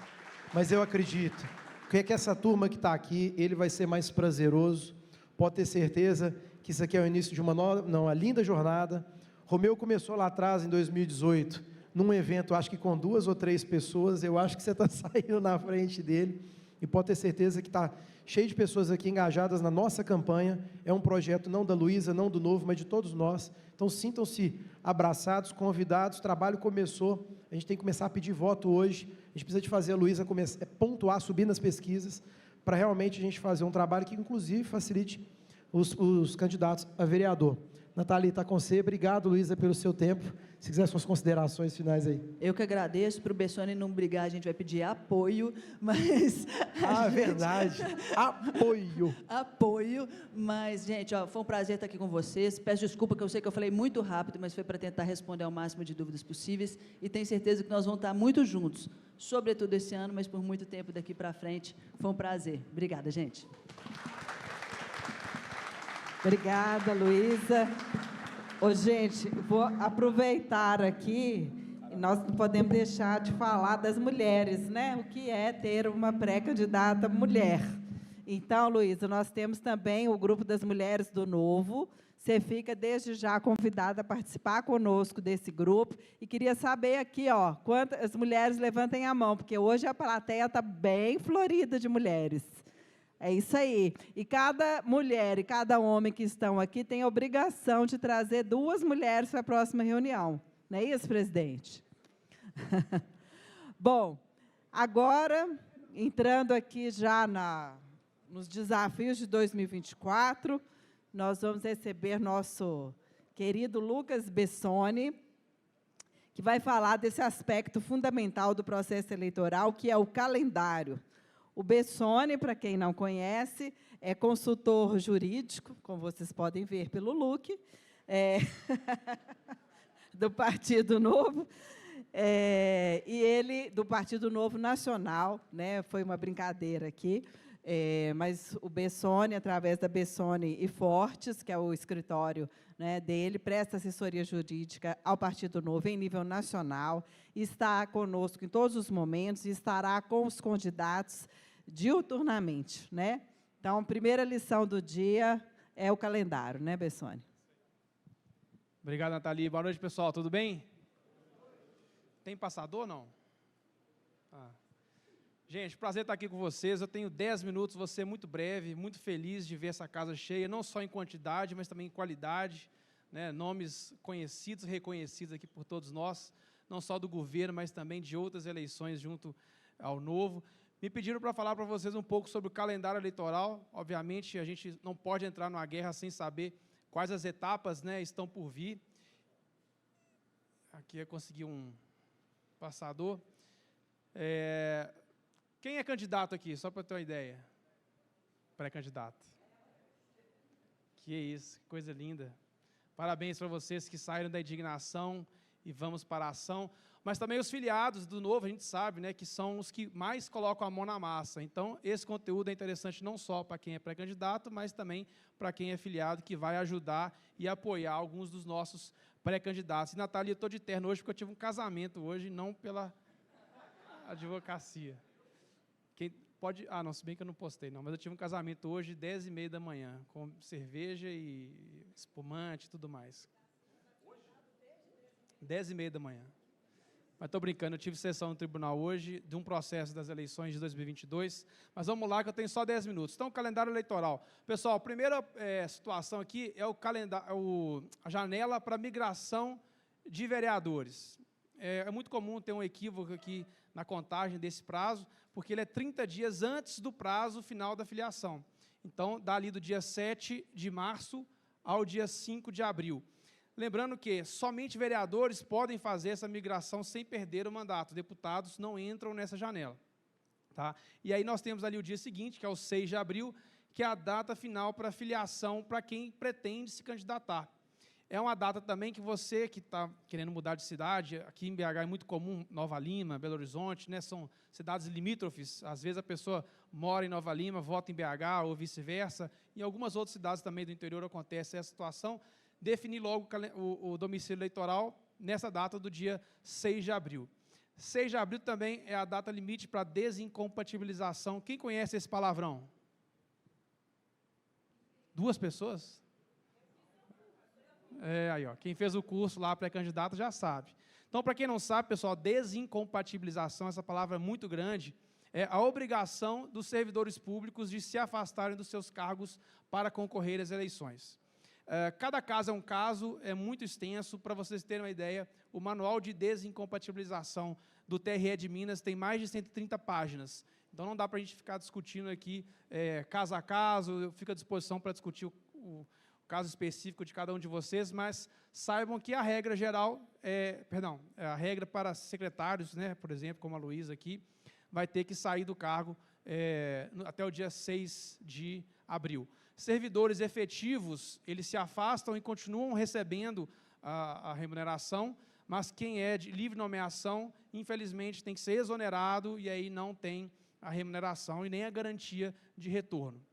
mas eu acredito que essa turma que está aqui, ele vai ser mais prazeroso. Pode ter certeza que isso aqui é o início de uma linda jornada. Romeu começou lá atrás, em 2018, num evento, acho que com 2 ou 3 pessoas. Eu acho que você está saindo na frente dele, e pode ter certeza que está cheio de pessoas aqui engajadas na nossa campanha. É um projeto não da Luísa, não do Novo, mas de todos nós. Então, sintam-se abraçados, convidados. O trabalho começou, a gente tem que começar a pedir voto hoje. A gente precisa de fazer a Luísa pontuar, subir nas pesquisas, para realmente a gente fazer um trabalho que, inclusive, facilite os candidatos a vereador. Nathalie, está com você. Obrigado, Luísa, pelo seu tempo. Se quiser suas considerações finais aí. Eu que agradeço. Para o Bessone não brigar, a gente vai pedir apoio, mas... Verdade. Apoio. Apoio, mas, gente, ó, foi um prazer estar aqui com vocês. Peço desculpa, que eu sei que eu falei muito rápido, mas foi para tentar responder ao máximo de dúvidas possíveis, e tenho certeza que nós vamos estar muito juntos, sobretudo esse ano, mas por muito tempo daqui para frente. Foi um prazer. Obrigada, gente. Obrigada, Luísa. Ô, gente, vou aproveitar aqui, nós não podemos deixar de falar das mulheres, né? O que é ter uma pré-candidata mulher. Então, Luísa, nós temos também o grupo das mulheres do Novo. Você fica desde já convidada a participar conosco desse grupo. E queria saber aqui, ó, quantas mulheres levantem a mão, porque hoje a plateia está bem florida de mulheres. É isso aí. E cada mulher e cada homem que estão aqui tem a obrigação de trazer 2 mulheres para a próxima reunião. Não é isso, presidente? Bom, agora, entrando aqui já nos desafios de 2024, nós vamos receber nosso querido Lucas Bessone, que vai falar desse aspecto fundamental do processo eleitoral, que é o calendário. O Bessone, para quem não conhece, é consultor jurídico, como vocês podem ver pelo look, do Partido Novo, e ele, do Partido Novo Nacional, né, foi uma brincadeira aqui, mas o Bessone, através da Bessone e Fortes, que é o escritório, né, dele, presta assessoria jurídica ao Partido Novo em nível nacional, está conosco em todos os momentos e estará com os candidatos diuturnamente, né? Então, a primeira lição do dia é o calendário, né, Bessone? Obrigado, Nathalie. Boa noite, pessoal. Tudo bem? Tem passador ou não? Gente, prazer estar aqui com vocês. Eu tenho 10 minutos, vou ser muito breve, muito feliz de ver essa casa cheia, não só em quantidade, mas também em qualidade, né? Nomes conhecidos, reconhecidos aqui por todos nós, não só do governo, mas também de outras eleições junto ao Novo. Me pediram para falar para vocês um pouco sobre o calendário eleitoral. Obviamente, a gente não pode entrar numa guerra sem saber quais as etapas, né, estão por vir. Aqui eu consegui um passador. Quem é candidato aqui, só para ter uma ideia? Pré-candidato. Que isso, coisa linda. Parabéns para vocês que saíram da indignação e vamos para a ação. Mas também os filiados do Novo, a gente sabe, né, que são os que mais colocam a mão na massa. Então, esse conteúdo é interessante não só para quem é pré-candidato, mas também para quem é filiado, que vai ajudar e apoiar alguns dos nossos pré-candidatos. E, Natália, eu estou de terno hoje porque eu tive um casamento hoje, não pela advocacia. Quem pode... não, se bem que eu não postei, não, mas eu tive um casamento hoje, 10h30 da manhã, com cerveja e espumante e tudo mais. 10h30 da manhã. Mas estou brincando, eu tive sessão no tribunal hoje de um processo das eleições de 2022, mas vamos lá que eu tenho só 10 minutos. Então, calendário eleitoral. Pessoal, a primeira situação aqui é a janela para migração de vereadores. É muito comum ter um equívoco aqui na contagem desse prazo, porque ele é 30 dias antes do prazo final da filiação. Então, dá ali do dia 7 de março ao dia 5 de abril. Lembrando que somente vereadores podem fazer essa migração sem perder o mandato. Deputados não entram nessa janela. Tá? E aí nós temos ali o dia seguinte, que é o 6 de abril, que é a data final para filiação para quem pretende se candidatar. É uma data também que você que está querendo mudar de cidade, aqui em BH é muito comum, Nova Lima, Belo Horizonte, né, são cidades limítrofes, às vezes a pessoa mora em Nova Lima, vota em BH ou vice-versa, em algumas outras cidades também do interior acontece essa situação, definir logo o domicílio eleitoral nessa data do dia 6 de abril. 6 de abril também é a data limite para desincompatibilização. Quem conhece esse palavrão? 2 pessoas? Aí, ó, quem fez o curso lá pré-candidato já sabe. Então, para quem não sabe, pessoal, desincompatibilização, essa palavra é muito grande, é a obrigação dos servidores públicos de se afastarem dos seus cargos para concorrer às eleições. Cada caso é um caso, é muito extenso. Para vocês terem uma ideia, o Manual de Desincompatibilização do TRE de Minas tem mais de 130 páginas. Então, não dá para a gente ficar discutindo aqui caso a caso, eu fico à disposição para discutir o caso específico de cada um de vocês, mas saibam que a regra geral, a regra para secretários, né, por exemplo, como a Luísa aqui, vai ter que sair do cargo até o dia 6 de abril. Servidores efetivos, eles se afastam e continuam recebendo a remuneração, mas quem é de livre nomeação, infelizmente, tem que ser exonerado e aí não tem a remuneração e nem a garantia de retorno.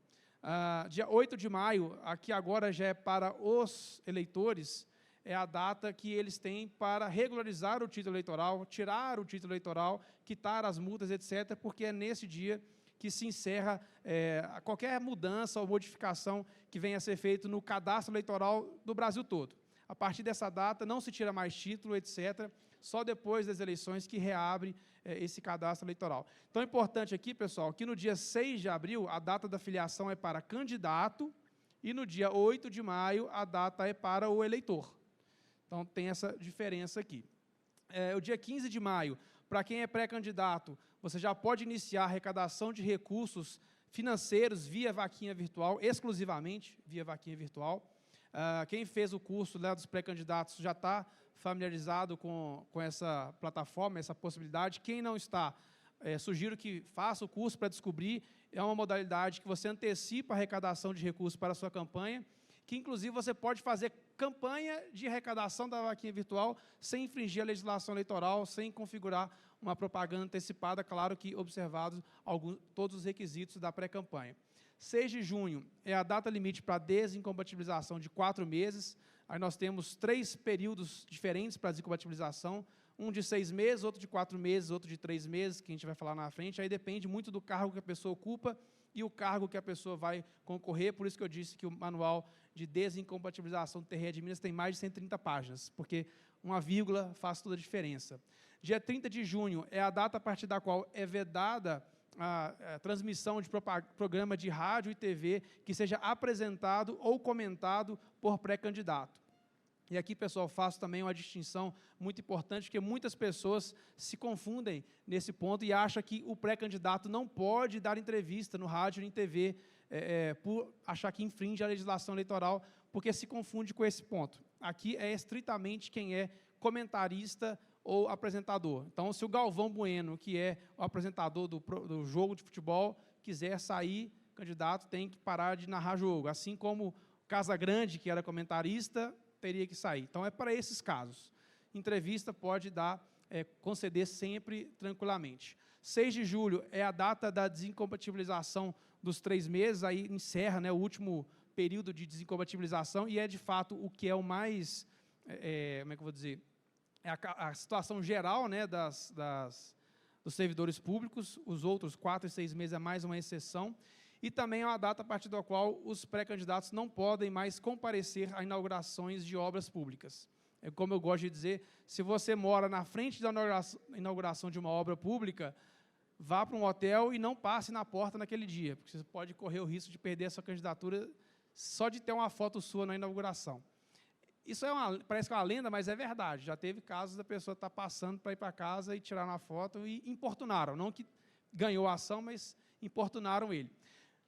Dia 8 de maio, aqui agora já é para os eleitores, é a data que eles têm para regularizar o título eleitoral, tirar o título eleitoral, quitar as multas, etc., porque é nesse dia que se encerra qualquer mudança ou modificação que venha a ser feita no cadastro eleitoral do Brasil todo. A partir dessa data, não se tira mais título, etc., só depois das eleições que reabre esse cadastro eleitoral. Então, é importante aqui, pessoal, que no dia 6 de abril, a data da filiação é para candidato e no dia 8 de maio, a data é para o eleitor. Então, tem essa diferença aqui. O dia 15 de maio, para quem é pré-candidato, você já pode iniciar a arrecadação de recursos financeiros via vaquinha virtual, exclusivamente via vaquinha virtual. Quem fez o curso dos pré-candidatos já está familiarizado com essa plataforma, essa possibilidade. Quem não está, sugiro que faça o curso para descobrir. É uma modalidade que você antecipa a arrecadação de recursos para a sua campanha, que, inclusive, você pode fazer campanha de arrecadação da vaquinha virtual sem infringir a legislação eleitoral, sem configurar uma propaganda antecipada, claro que observados todos os requisitos da pré-campanha. 6 de junho é a data limite para desincompatibilização de 4 meses. Aí nós temos 3 períodos diferentes para desincompatibilização, um de 6 meses, outro de 4 meses, outro de 3 meses, que a gente vai falar na frente. Aí depende muito do cargo que a pessoa ocupa e o cargo que a pessoa vai concorrer. Por isso que eu disse que o Manual de Desincompatibilização do TRE de Minas tem mais de 130 páginas, porque uma vírgula faz toda a diferença. Dia 30 de junho é a data a partir da qual é vedada a transmissão de programa de rádio e TV que seja apresentado ou comentado por pré-candidato. E aqui, pessoal, faço também uma distinção muito importante, porque muitas pessoas se confundem nesse ponto e acham que o pré-candidato não pode dar entrevista no rádio e em TV por achar que infringe a legislação eleitoral, porque se confunde com esse ponto. Aqui é estritamente quem é comentarista ou apresentador. Então, se o Galvão Bueno, que é o apresentador do jogo de futebol, quiser sair, o candidato tem que parar de narrar jogo. Assim como Casagrande, que era comentarista, teria que sair. Então, é para esses casos. Entrevista pode conceder sempre tranquilamente. 6 de julho é a data da desincompatibilização dos 3 meses, aí encerra, né, o último período de desincompatibilização, e é, de fato, o que é o mais, como é que eu vou dizer, é a situação geral, né, dos servidores públicos. Os outros 4 e 6 meses é mais uma exceção. E também é uma data a partir da qual os pré-candidatos não podem mais comparecer a inaugurações de obras públicas. É como eu gosto de dizer, se você mora na frente da inauguração de uma obra pública, vá para um hotel e não passe na porta naquele dia, porque você pode correr o risco de perder a sua candidatura só de ter uma foto sua na inauguração. Isso parece que é uma lenda, mas é verdade. Já teve casos da pessoa estar passando para ir para casa e tirar uma foto e importunaram. Não que ganhou a ação, mas importunaram ele.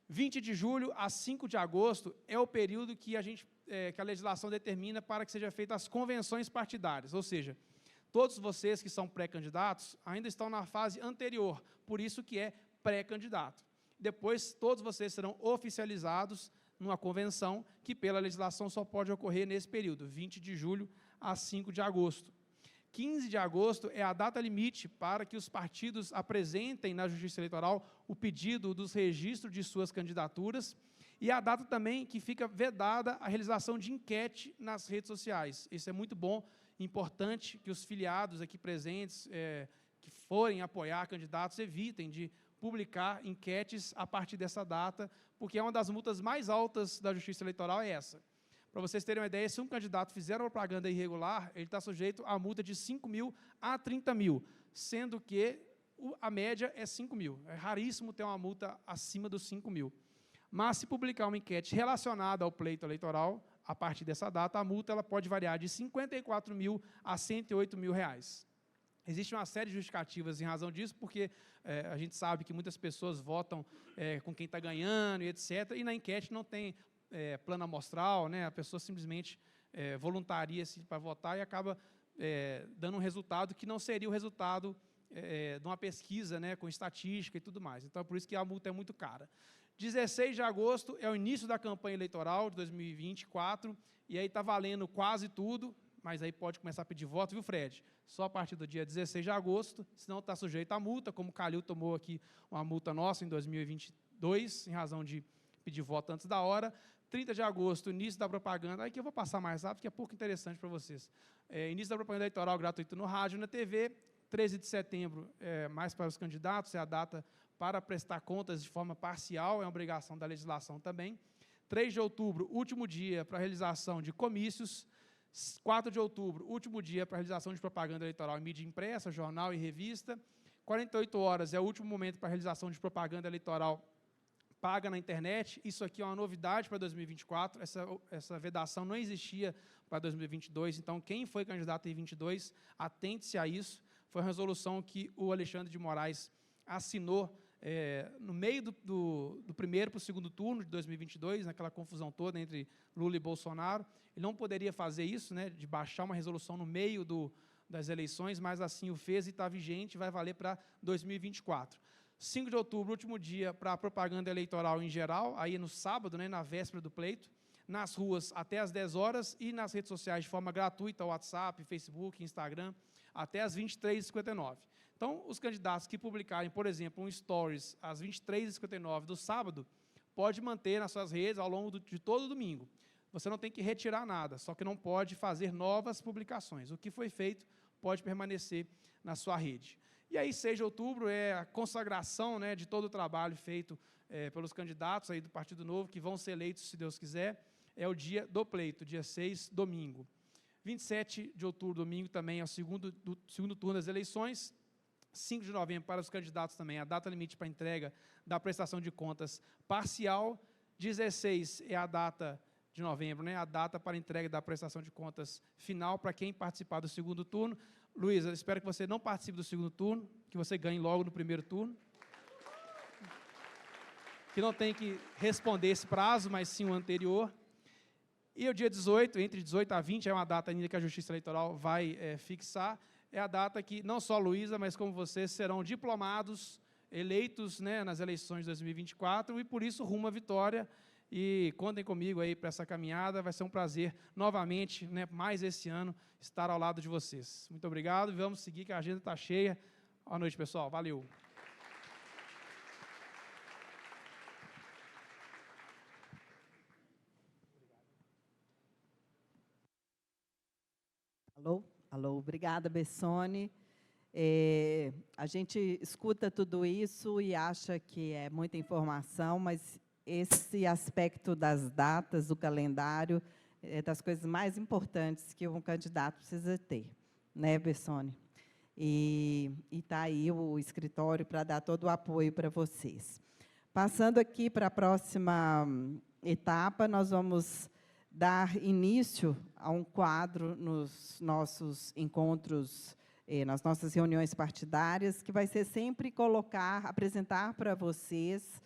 20 de julho a 5 de agosto é o período que a legislação determina para que sejam feitas as convenções partidárias, ou seja, todos vocês que são pré-candidatos ainda estão na fase anterior, por isso que é pré-candidato. Depois, todos vocês serão oficializados numa convenção que, pela legislação, só pode ocorrer nesse período, 20 de julho a 5 de agosto. 15 de agosto é a data limite para que os partidos apresentem na Justiça Eleitoral o pedido dos registros de suas candidaturas e a data também que fica vedada a realização de enquete nas redes sociais. Isso é muito bom, importante que os filiados aqui presentes, que forem apoiar candidatos, evitem de publicar enquetes a partir dessa data, porque é uma das multas mais altas da Justiça Eleitoral é essa. Para vocês terem uma ideia, se um candidato fizer uma propaganda irregular, ele está sujeito a multa de 5 mil a 30 mil, sendo que a média é 5 mil. É raríssimo ter uma multa acima dos 5 mil. Mas, se publicar uma enquete relacionada ao pleito eleitoral, a partir dessa data, a multa ela pode variar de 54 mil a 108 mil reais. Existe uma série de justificativas em razão disso, porque a gente sabe que muitas pessoas votam com quem está ganhando e etc., e na enquete não tem plano amostral, né? A pessoa simplesmente voluntaria-se para votar e acaba dando um resultado que não seria o resultado de uma pesquisa, né, com estatística e tudo mais. Então, é por isso que a multa é muito cara. 16 de agosto é o início da campanha eleitoral de 2024, e aí está valendo quase tudo, mas aí pode começar a pedir voto, viu, Fred? Só a partir do dia 16 de agosto, senão está sujeito à multa, como o Calil tomou aqui uma multa nossa em 2022, em razão de pedir voto antes da hora. 30 de agosto, início da propaganda, aí que eu vou passar mais rápido, que é pouco interessante para vocês. Início da propaganda eleitoral gratuito no rádio e na TV. 13 de setembro, mais para os candidatos, é a data para prestar contas de forma parcial, é uma obrigação da legislação também. 3 de outubro, último dia para a realização de comícios. 4 de outubro, último dia para a realização de propaganda eleitoral em mídia impressa, jornal e revista. 48 horas é o último momento para a realização de propaganda eleitoral paga na internet. Isso aqui é uma novidade para 2024, essa vedação não existia para 2022, então quem foi candidato em 2022, atente-se a isso. Foi uma resolução que o Alexandre de Moraes assinou no meio do primeiro para o segundo turno de 2022, naquela confusão toda entre Lula e Bolsonaro. Ele não poderia fazer isso, né, de baixar uma resolução no meio das eleições, mas assim o fez e está vigente, vai valer para 2024. 5 de outubro, último dia para a propaganda eleitoral em geral, aí no sábado, né, na véspera do pleito, nas ruas até às 10 horas e nas redes sociais de forma gratuita, WhatsApp, Facebook, Instagram, até às 23h59. Então, os candidatos que publicarem, por exemplo, um stories às 23h59 do sábado, pode manter nas suas redes ao longo de todo o domingo. Você não tem que retirar nada, só que não pode fazer novas publicações. O que foi feito pode permanecer na sua rede. E aí, 6 de outubro é a consagração, né, de todo o trabalho feito pelos candidatos aí do Partido Novo, que vão ser eleitos, se Deus quiser. É o dia do pleito, dia 6, domingo. 27 de outubro, domingo, também é o segundo turno das eleições. 5 de novembro, para os candidatos também, a data limite para entrega da prestação de contas parcial. 16 é a data de novembro, né, a data para entrega da prestação de contas final para quem participar do segundo turno. Luísa, espero que você não participe do segundo turno, que você ganhe logo no primeiro turno. Que não tem que responder esse prazo, mas sim o anterior. E o dia 18, entre 18 a 20, é uma data ainda que a Justiça Eleitoral vai fixar, é a data que não só a Luísa, mas como vocês serão diplomados, eleitos, né, nas eleições de 2024, e por isso rumo à vitória. E contem comigo aí para essa caminhada, vai ser um prazer novamente, né, mais esse ano, estar ao lado de vocês. Muito obrigado e vamos seguir que a agenda está cheia. Boa noite, pessoal. Valeu. Alô? Alô, obrigada, Bessone. A gente escuta tudo isso e acha que é muita informação, mas esse aspecto das datas, do calendário, é das coisas mais importantes que um candidato precisa ter, né, Bessone? E está aí o escritório para dar todo o apoio para vocês. Passando aqui para a próxima etapa, nós vamos dar início a um quadro nos nossos encontros, nas nossas reuniões partidárias, que vai ser sempre apresentar para vocês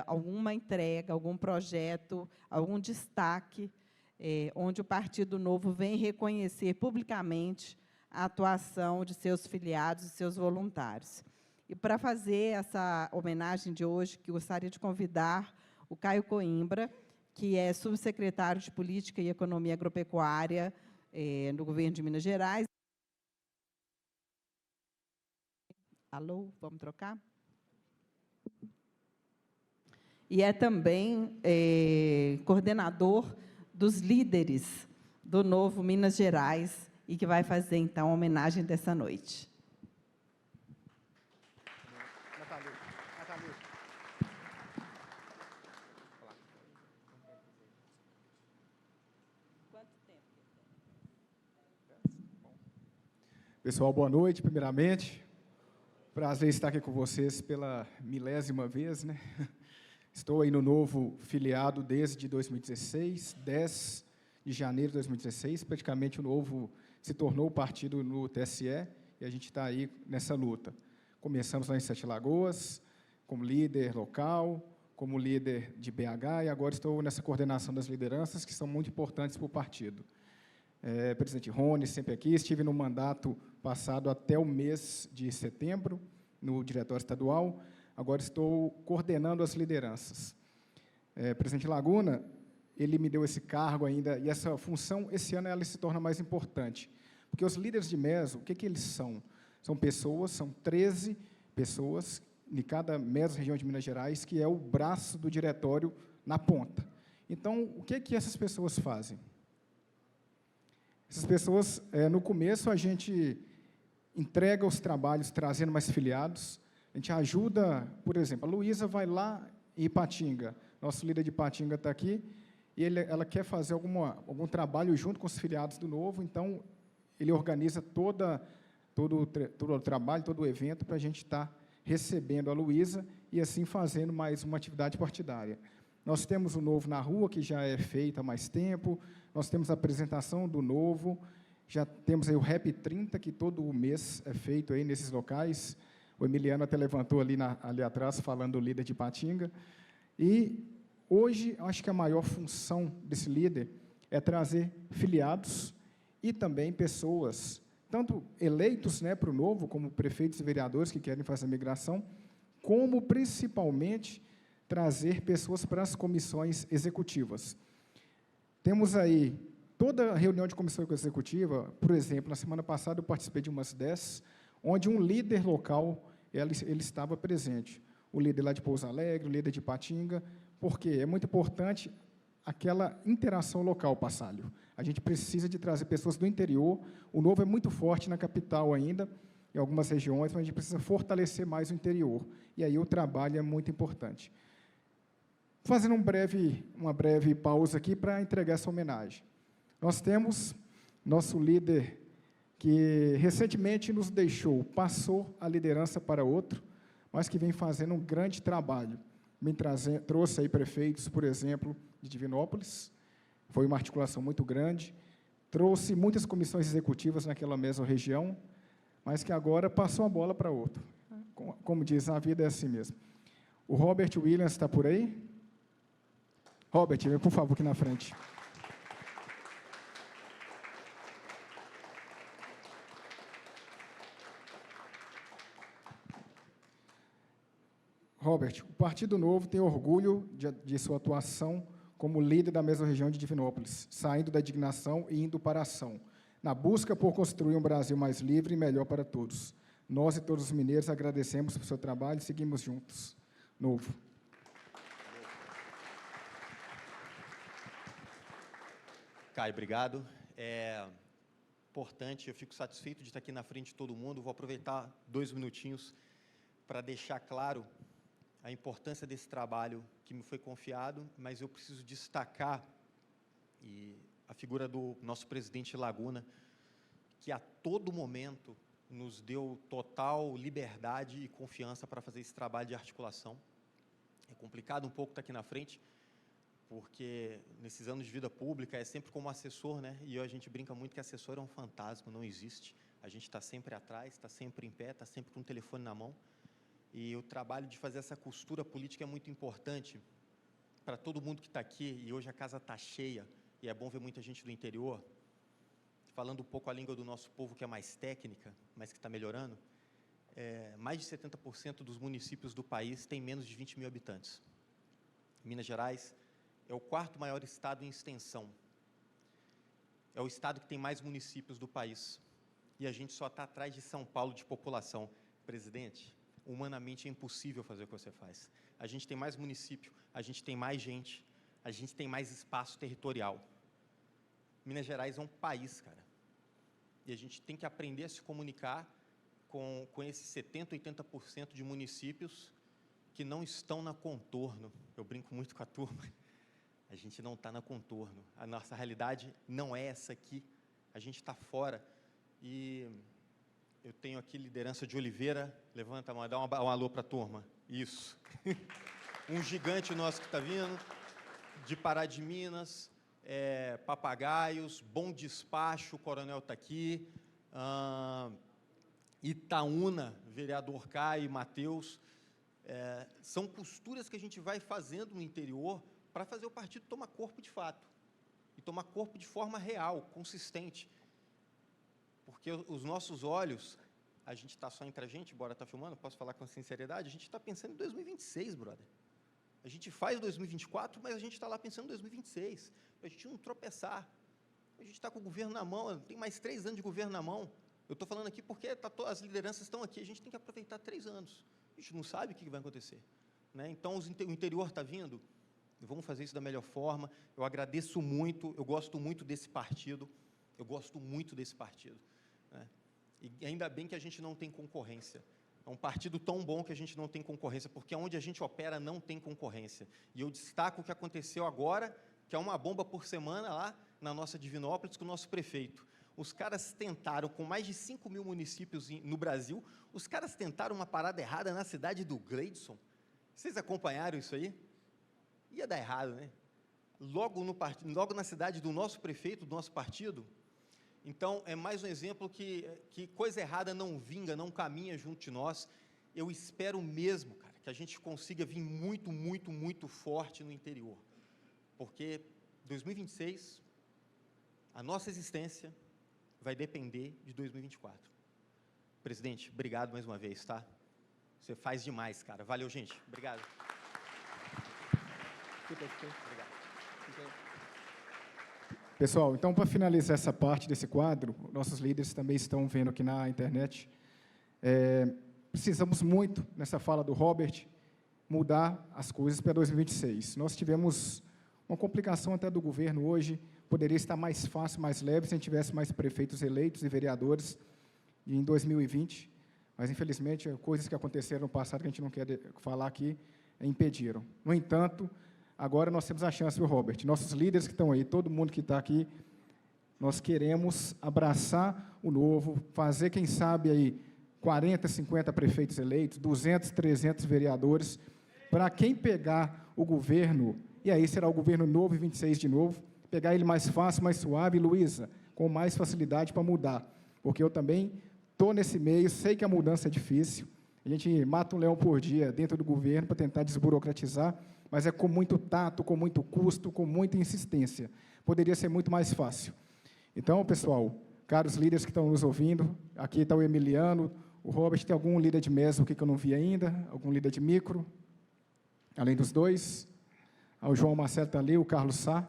alguma entrega, algum projeto, algum destaque, onde o Partido Novo vem reconhecer publicamente a atuação de seus filiados e seus voluntários. E, para fazer essa homenagem de hoje, que gostaria de convidar o Caio Coimbra, que é subsecretário de Política e Economia Agropecuária no governo de Minas Gerais. Alô, vamos trocar? E é também coordenador dos líderes do Novo Minas Gerais, e que vai fazer, então, a homenagem dessa noite. Pessoal, boa noite, primeiramente. Prazer estar aqui com vocês pela 1000ª vez, né? Estou aí no Novo filiado desde 2016, 10 de janeiro de 2016, praticamente o Novo se tornou o partido no TSE, e a gente está aí nessa luta. Começamos lá em Sete Lagoas, como líder local, como líder de BH, e agora estou nessa coordenação das lideranças, que são muito importantes para o partido. Presidente Rony, sempre aqui, estive no mandato passado até o mês de setembro, no Diretório Estadual, agora estou coordenando as lideranças. Presidente Laguna, ele me deu esse cargo ainda, e essa função, esse ano, ela se torna mais importante, porque os líderes de meso, o que eles são? São pessoas, são 13 pessoas, em cada meso região de Minas Gerais, que é o braço do diretório na ponta. Então, o que essas pessoas fazem? Essas pessoas, no começo, a gente entrega os trabalhos trazendo mais filiados, a gente ajuda, por exemplo, a Luísa vai lá em Ipatinga, nosso líder de Ipatinga está aqui, e ela quer fazer algum trabalho junto com os filiados do Novo, então ele organiza todo o trabalho, todo o evento, para a gente estar recebendo a Luísa e, assim, fazendo mais uma atividade partidária. Nós temos o Novo na Rua, que já é feito há mais tempo, nós temos a apresentação do Novo, já temos aí o Rap 30, que todo mês é feito aí nesses locais. O Emiliano até levantou ali atrás, falando do líder de Ipatinga. E, hoje, acho que a maior função desse líder é trazer filiados e também pessoas, tanto eleitos, né, para o Novo, como prefeitos e vereadores que querem fazer a migração, como, principalmente, trazer pessoas para as comissões executivas. Temos aí toda a reunião de comissão executiva, por exemplo, na semana passada eu participei de umas 10, onde um líder local, ele estava presente. O líder lá de Pouso Alegre, o líder de Ipatinga, porque é muito importante aquela interação local, Passalho. A gente precisa de trazer pessoas do interior, o Novo é muito forte na capital ainda, em algumas regiões, mas a gente precisa fortalecer mais o interior, e aí o trabalho é muito importante. Fazendo uma breve pausa aqui para entregar essa homenagem. Nós temos nosso líder que recentemente nos deixou, passou a liderança para outro, mas que vem fazendo um grande trabalho. Trouxe aí prefeitos, por exemplo, de Divinópolis, foi uma articulação muito grande, trouxe muitas comissões executivas naquela mesma região, mas que agora passou a bola para outro. Como diz, a vida é assim mesmo. O Robert Williams está por aí? Robert, vem, por favor, aqui na frente. Robert, o Partido Novo tem orgulho de sua atuação como líder da mesma região de Divinópolis, saindo da indignação e indo para a ação, na busca por construir um Brasil mais livre e melhor para todos. Nós e todos os mineiros agradecemos por seu trabalho e seguimos juntos. Novo. Caio, obrigado. É importante, eu fico satisfeito de estar aqui na frente de todo mundo. Vou aproveitar 2 minutinhos para deixar claro a importância desse trabalho que me foi confiado, mas eu preciso destacar, e a figura do nosso presidente Laguna, que a todo momento nos deu total liberdade e confiança para fazer esse trabalho de articulação. É complicado um pouco estar aqui na frente, porque nesses anos de vida pública é sempre como assessor, né? E a gente brinca muito que assessor é um fantasma, não existe. A gente está sempre atrás, está sempre em pé, está sempre com o telefone na mão. E o trabalho de fazer essa costura política é muito importante para todo mundo que está aqui, e hoje a casa está cheia, e é bom ver muita gente do interior, falando um pouco a língua do nosso povo, que é mais técnica, mas que está melhorando. Mais de 70% dos municípios do país têm menos de 20 mil habitantes. Minas Gerais é o 4º maior estado em extensão. É o estado que tem mais municípios do país. E a gente só está atrás de São Paulo de população. Presidente, humanamente é impossível fazer o que você faz. A gente tem mais município, a gente tem mais gente, a gente tem mais espaço territorial. Minas Gerais é um país, cara. E a gente tem que aprender a se comunicar com esses 70%, 80% de municípios que não estão na contorno. Eu brinco muito com a turma. A gente não está na contorno. A nossa realidade não é essa aqui. A gente está fora. E eu tenho aqui liderança de Oliveira. Levanta a mão, dá um alô para a turma. Isso. Um gigante nosso que está vindo. De Pará de Minas, Papagaios, Bom Despacho, o coronel está aqui. Itaúna, vereador Caio e Matheus. São costuras que a gente vai fazendo no interior para fazer o partido tomar corpo de fato, e tomar corpo de forma real, consistente. Porque os nossos olhos, a gente está só entre a gente, bora estar filmando, posso falar com sinceridade, a gente está pensando em 2026, brother. A gente faz 2024, mas a gente está lá pensando em 2026, para a gente não tropeçar. A gente está com o governo na mão, tem mais 3 anos de governo na mão. Eu estou falando aqui porque as lideranças estão aqui, a gente tem que aproveitar 3 anos. A gente não sabe o que vai acontecer, né? Então, o interior está vindo, vamos fazer isso da melhor forma. Eu agradeço muito, eu gosto muito desse partido, né? E ainda bem que a gente não tem concorrência. É um partido tão bom que a gente não tem concorrência, porque onde a gente opera não tem concorrência. E eu destaco o que aconteceu agora, que é uma bomba por semana lá na nossa Divinópolis com o nosso prefeito. Os caras tentaram, com mais de 5 mil municípios no Brasil, os caras tentaram uma parada errada na cidade do Gleidson. Vocês acompanharam isso aí? Ia dar errado, né? Logo na cidade do nosso prefeito, do nosso partido. Então, é mais um exemplo que coisa errada não vinga, não caminha junto de nós. Eu espero mesmo, cara, que a gente consiga vir muito, muito, muito forte no interior. Porque 2026, a nossa existência vai depender de 2024. Presidente, obrigado mais uma vez, tá? Você faz demais, cara. Valeu, gente. Obrigado. Obrigado. Pessoal, então, para finalizar essa parte desse quadro, nossos líderes também estão vendo aqui na internet, precisamos muito, nessa fala do Robert, mudar as coisas para 2026. Nós tivemos uma complicação até do governo hoje, poderia estar mais fácil, mais leve, se a gente tivesse mais prefeitos eleitos e vereadores em 2020, mas, infelizmente, coisas que aconteceram no passado, que a gente não quer falar aqui, impediram. No entanto, agora nós temos a chance, viu, Robert? Nossos líderes que estão aí, todo mundo que está aqui, nós queremos abraçar o novo, fazer, quem sabe, aí 40, 50 prefeitos eleitos, 200, 300 vereadores, para quem pegar o governo, e aí será o governo novo e 26 de novo, pegar ele mais fácil, mais suave, Luísa, com mais facilidade para mudar, porque eu também estou nesse meio, sei que a mudança é difícil, a gente mata um leão por dia dentro do governo para tentar desburocratizar, mas é com muito tato, com muito custo, com muita insistência. Poderia ser muito mais fácil. Então, pessoal, caros líderes que estão nos ouvindo, aqui está o Emiliano, o Robert, tem algum líder de mesa que eu não vi ainda? Algum líder de micro? Além dos dois? O João Marcelo está ali, o Carlos Sá,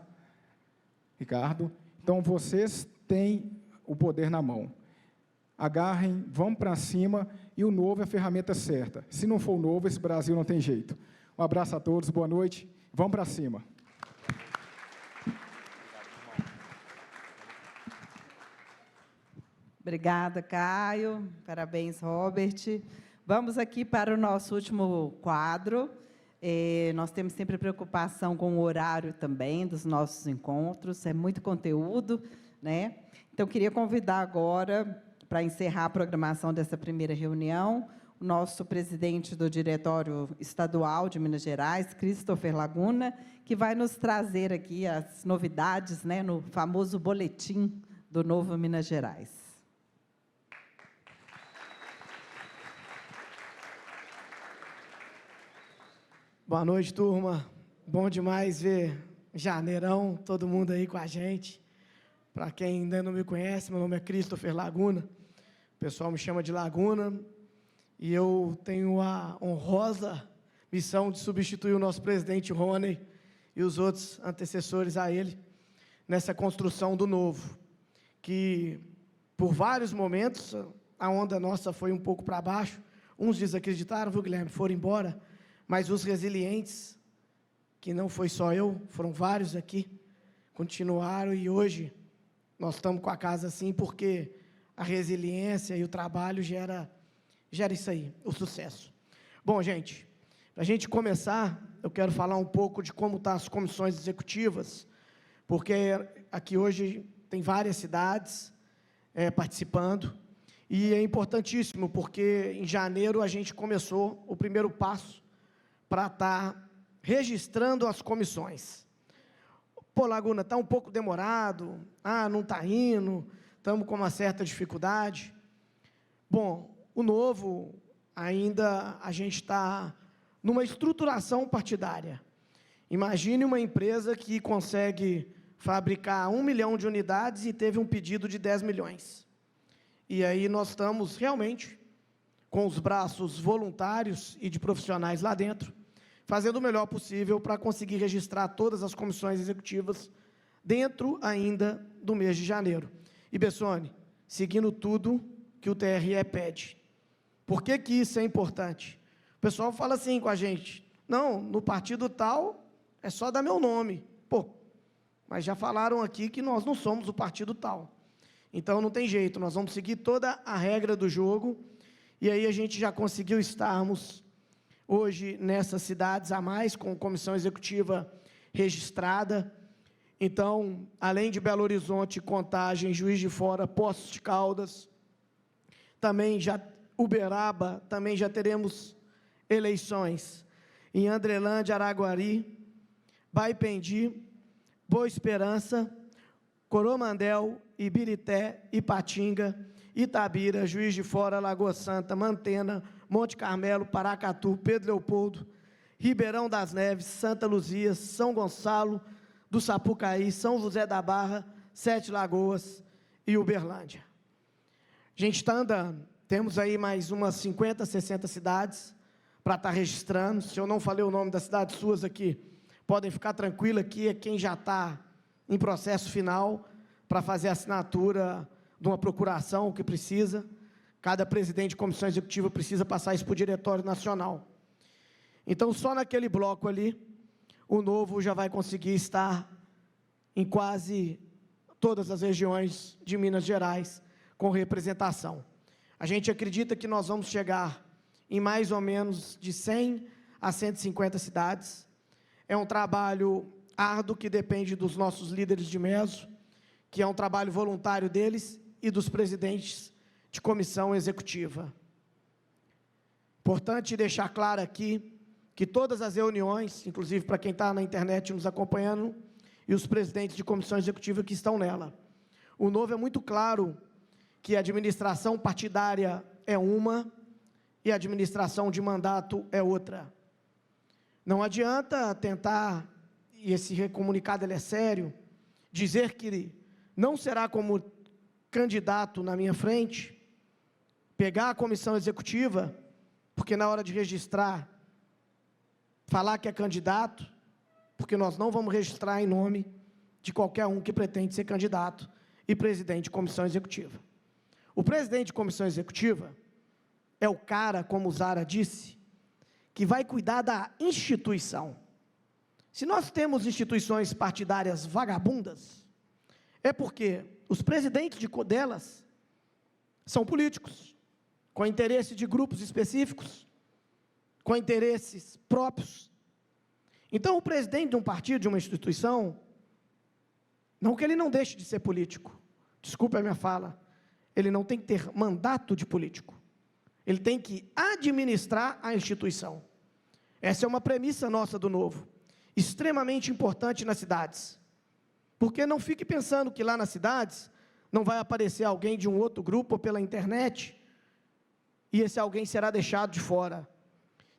Ricardo. Então, vocês têm o poder na mão. Agarrem, vão para cima, e o novo é a ferramenta certa. Se não for o novo, esse Brasil não tem jeito. Um abraço a todos, boa noite, vamos para cima. Obrigada, Caio. Parabéns, Robert. Vamos aqui para o nosso último quadro. Nós temos sempre preocupação com o horário também dos nossos encontros, é muito conteúdo, né? Então, queria convidar agora, para encerrar a programação dessa primeira reunião, o nosso presidente do Diretório Estadual de Minas Gerais, Christopher Laguna, que vai nos trazer aqui as novidades, né, no famoso boletim do Novo Minas Gerais. Boa noite, turma. Bom demais ver janeirão, todo mundo aí com a gente. Para quem ainda não me conhece, meu nome é Christopher Laguna. O pessoal me chama de Laguna. E eu tenho a honrosa missão de substituir o nosso presidente Rony e os outros antecessores a ele nessa construção do novo, que por vários momentos a onda nossa foi um pouco para baixo, uns desacreditaram, viu, Guilherme, foram embora, mas os resilientes, que não foi só eu, foram vários aqui, continuaram, e hoje nós estamos com a casa assim porque a resiliência e o trabalho gera isso aí, o sucesso. Bom, gente, para a gente começar, eu quero falar um pouco de como estão as comissões executivas, porque aqui hoje tem várias cidades participando, e é importantíssimo, porque em janeiro a gente começou o primeiro passo para estar registrando as comissões. Pô, Laguna, está um pouco demorado, não está indo, estamos com uma certa dificuldade. Bom, o novo, ainda a gente está numa estruturação partidária. Imagine uma empresa que consegue fabricar 1 milhão de unidades e teve um pedido de 10 milhões. E aí nós estamos realmente com os braços voluntários e de profissionais lá dentro, fazendo o melhor possível para conseguir registrar todas as comissões executivas dentro ainda do mês de janeiro. E, Bessone, seguindo tudo que o TRE pede. Por que que isso é importante? O pessoal fala assim com a gente, não, no partido tal é só dar meu nome. Pô, mas já falaram aqui que nós não somos o partido tal. Então, não tem jeito, nós vamos seguir toda a regra do jogo, e aí a gente já conseguiu estarmos hoje nessas cidades a mais, com comissão executiva registrada. Então, além de Belo Horizonte, Contagem, Juiz de Fora, Poços de Caldas, também já Uberaba, também já teremos eleições em Andrelândia, Araguari, Baipendi, Boa Esperança, Coromandel, Ibirité, Ipatinga, Itabira, Juiz de Fora, Lagoa Santa, Mantena, Monte Carmelo, Paracatu, Pedro Leopoldo, Ribeirão das Neves, Santa Luzia, São Gonçalo do Sapucaí, São José da Barra, Sete Lagoas e Uberlândia. A gente está andando, temos aí mais umas 50, 60 cidades para estar registrando. Se eu não falei o nome das cidades suas aqui, podem ficar tranquilos, aqui é quem já está em processo final para fazer a assinatura de uma procuração, o que precisa. Cada presidente de comissão executiva precisa passar isso para o Diretório Nacional. Então, só naquele bloco ali, o novo já vai conseguir estar em quase todas as regiões de Minas Gerais com representação. A gente acredita que nós vamos chegar em mais ou menos de 100 a 150 cidades. É um trabalho árduo que depende dos nossos líderes de meso, que é um trabalho voluntário deles e dos presidentes de comissão executiva. Importante deixar claro aqui que todas as reuniões, inclusive para quem está na internet nos acompanhando, e os presidentes de comissão executiva que estão nela. O novo é muito claro que a administração partidária é uma e a administração de mandato é outra. Não adianta tentar, e esse comunicado ele é sério, dizer que não será como candidato na minha frente, pegar a comissão executiva, porque na hora de registrar, falar que é candidato, porque nós não vamos registrar em nome de qualquer um que pretende ser candidato e presidente de comissão executiva. O presidente de comissão executiva é o cara, como o Zara disse, que vai cuidar da instituição. Se nós temos instituições partidárias vagabundas, é porque os presidentes delas são políticos, com interesse de grupos específicos, com interesses próprios Então, o presidente de um partido, de uma instituição, não que ele não deixe de ser político, desculpe a minha fala, ele não tem que ter mandato de político, ele tem que administrar a instituição. Essa é uma premissa nossa do Novo, extremamente importante nas cidades, porque não fique pensando que lá nas cidades não vai aparecer alguém de um outro grupo ou pela internet, e esse alguém será deixado de fora.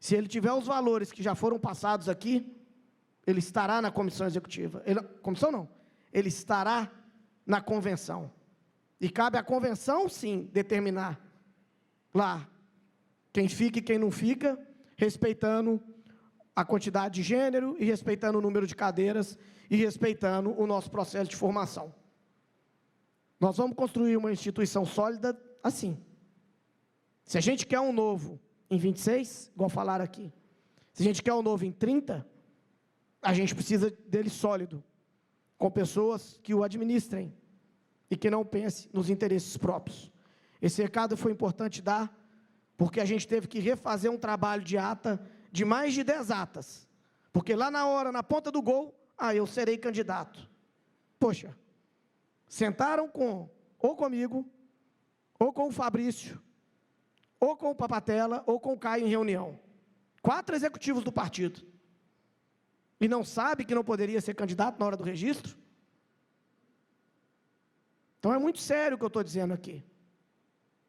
Se ele tiver os valores que já foram passados aqui, ele estará na comissão executiva. Comissão não, ele estará na convenção. E cabe à convenção, sim, determinar lá quem fica e quem não fica, respeitando a quantidade de gênero e respeitando o número de cadeiras e respeitando o nosso processo de formação. Nós vamos construir uma instituição sólida assim. Se a gente quer um novo em 26, igual falaram aqui, se a gente quer um novo em 30, a gente precisa dele sólido, com pessoas que o administrem e que não pensem nos interesses próprios. Esse recado foi importante dar, porque a gente teve que refazer um trabalho de ata de mais de 10 atas, porque lá na hora, na ponta do gol, eu serei candidato. Poxa, sentaram ou comigo, ou com o Fabrício, ou com o Papatella, ou com o Caio em reunião. 4 executivos do partido. E não sabe que não poderia ser candidato na hora do registro? Então é muito sério o que eu estou dizendo aqui.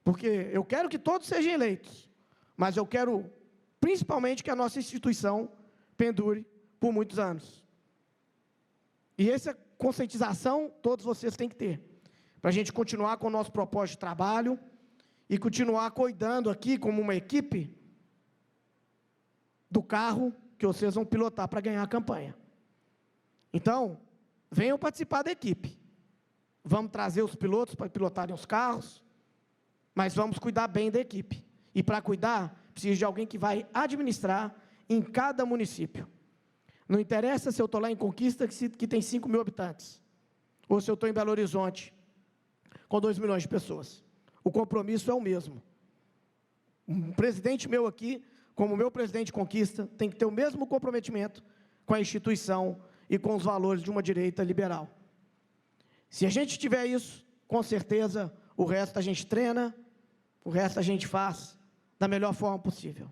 Porque eu quero que todos sejam eleitos, mas eu quero, principalmente, que a nossa instituição pendure por muitos anos. E essa conscientização todos vocês têm que ter, para a gente continuar com o nosso propósito de trabalho e continuar cuidando aqui, como uma equipe, do carro que vocês vão pilotar para ganhar a campanha. Então, venham participar da equipe. Vamos trazer os pilotos para pilotarem os carros, mas vamos cuidar bem da equipe. E para cuidar, precisa de alguém que vai administrar em cada município. Não interessa se eu estou lá em Conquista, que tem 5 mil habitantes, ou se eu estou em Belo Horizonte, com 2 milhões de pessoas. O compromisso é o mesmo. Um presidente meu aqui, como meu presidente de Conquista, tem que ter o mesmo comprometimento com a instituição e com os valores de uma direita liberal. Se a gente tiver isso, com certeza, o resto a gente treina, o resto a gente faz da melhor forma possível.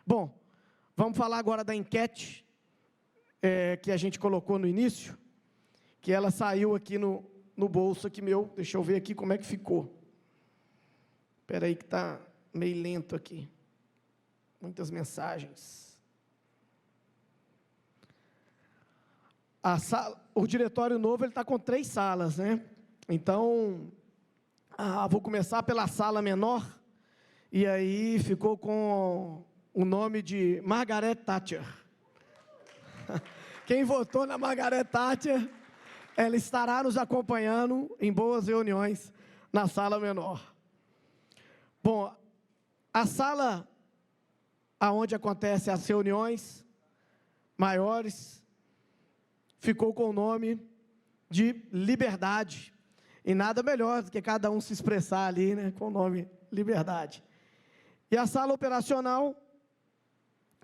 Bom, vamos falar agora da enquete que a gente colocou no início, que ela saiu aqui no bolso aqui meu. Deixa eu ver aqui como é que ficou. Espera aí que está meio lento aqui. Muitas mensagens. O diretório novo está com 3 salas, né? Então, vou começar pela sala menor, e aí ficou com o nome de Margaret Thatcher. Quem votou na Margaret Thatcher, ela estará nos acompanhando em boas reuniões na sala menor. Bom, a sala aonde acontecem as reuniões maiores ficou com o nome de Liberdade. E nada melhor do que cada um se expressar ali, né, com o nome Liberdade. E a sala operacional,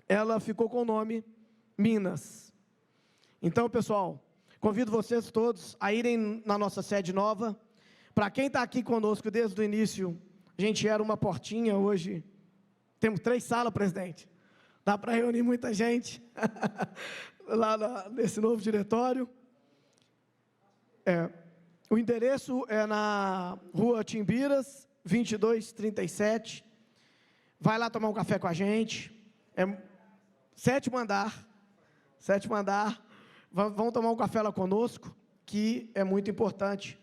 ela ficou com o nome Minas. Então, pessoal, convido vocês todos a irem na nossa sede nova. Para quem está aqui conosco desde o início, a gente era uma portinha, hoje temos 3 salas, presidente. Dá para reunir muita gente lá nesse novo diretório. O endereço é na Rua Timbiras, 2237. Vai lá tomar um café com a gente. É 7º andar. 7º andar. Vão tomar um café lá conosco, que é muito importante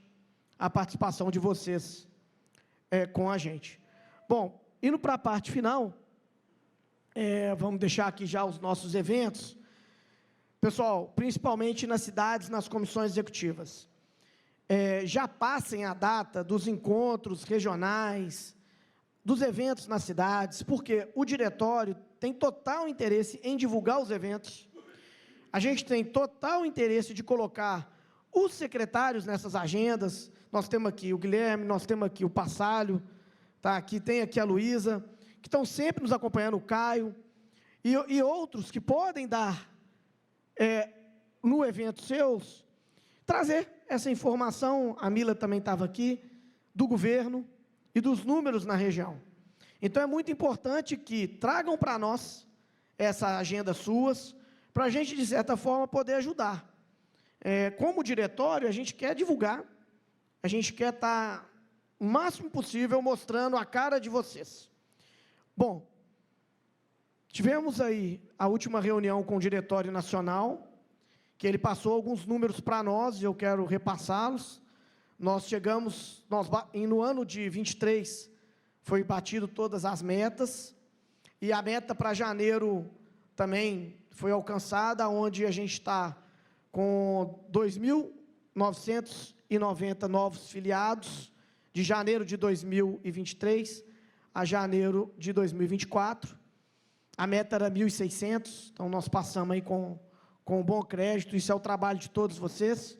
a participação de vocês com a gente. Bom, indo para a parte final, vamos deixar aqui já os nossos eventos. Pessoal, principalmente nas cidades, nas comissões executivas. Já passem a data dos encontros regionais, dos eventos nas cidades, porque o diretório tem total interesse em divulgar os eventos. A gente tem total interesse de colocar os secretários nessas agendas. Nós temos aqui o Guilherme, nós temos aqui o Passalho, tá? Aqui tem aqui a Luísa, que estão sempre nos acompanhando, o Caio, e outros que podem dar no evento seus, trazer essa informação, a Mila também estava aqui, do governo e dos números na região. Então, é muito importante que tragam para nós essa agenda suas, para a gente, de certa forma, poder ajudar. Como diretório, a gente quer divulgar, a gente quer estar o máximo possível mostrando a cara de vocês. Bom, tivemos aí a última reunião com o Diretório Nacional, que ele passou alguns números para nós, e eu quero repassá-los. Nós chegamos, no ano de 23, foi batido todas as metas, e a meta para janeiro também foi alcançada, onde a gente está com 2.990 novos filiados, de janeiro de 2023 a janeiro de 2024. A meta era 1.600, então nós passamos aí com bom crédito, isso é o trabalho de todos vocês.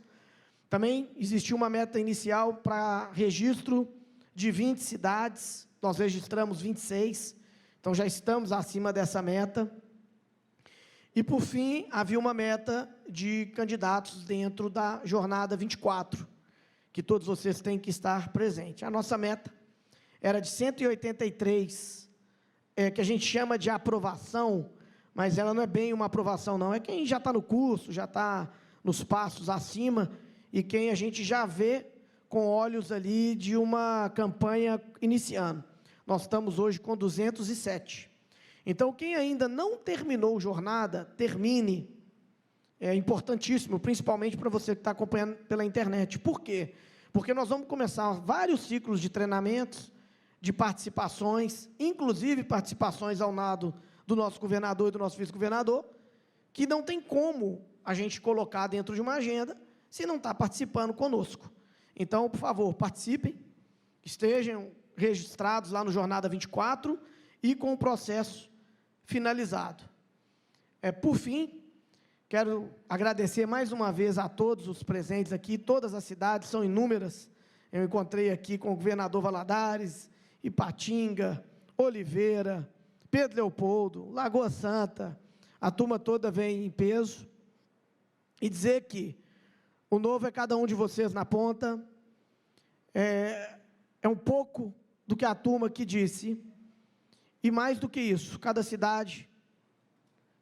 Também existiu uma meta inicial para registro de 20 cidades, nós registramos 26, então já estamos acima dessa meta. E, por fim, havia uma meta de candidatos dentro da Jornada 24, que todos vocês têm que estar presentes. A nossa meta era de 183, que a gente chama de aprovação, mas ela não é bem uma aprovação, não. É quem já está no curso, já está nos passos acima, e quem a gente já vê com olhos ali de uma campanha iniciando. Nós estamos hoje com 207. Então, quem ainda não terminou jornada, termine. É importantíssimo, principalmente para você que está acompanhando pela internet. Por quê? Porque nós vamos começar vários ciclos de treinamentos, de participações, inclusive participações ao lado do nosso governador e do nosso vice-governador, que não tem como a gente colocar dentro de uma agenda se não está participando conosco. Então, por favor, participem, estejam registrados lá no Jornada 24 e com o processo finalizado. Por fim, quero agradecer mais uma vez a todos os presentes aqui, todas as cidades, são inúmeras. Eu encontrei aqui com o governador Valadares, Ipatinga, Oliveira, Pedro Leopoldo, Lagoa Santa, a turma toda vem em peso, e dizer que o novo é cada um de vocês na ponta, é um pouco do que a turma aqui disse, e mais do que isso, cada cidade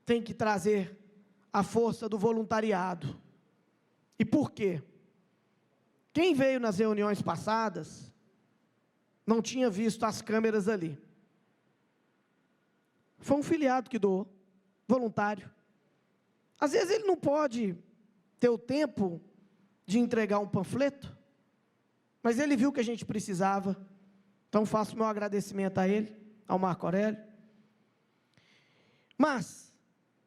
tem que trazer a força do voluntariado. E por quê? Quem veio nas reuniões passadas não tinha visto as câmeras ali. Foi um filiado que doou, voluntário. Às vezes ele não pode ter o tempo de entregar um panfleto, mas ele viu que a gente precisava, então faço meu agradecimento a ele, ao Marco Aurélio. Mas,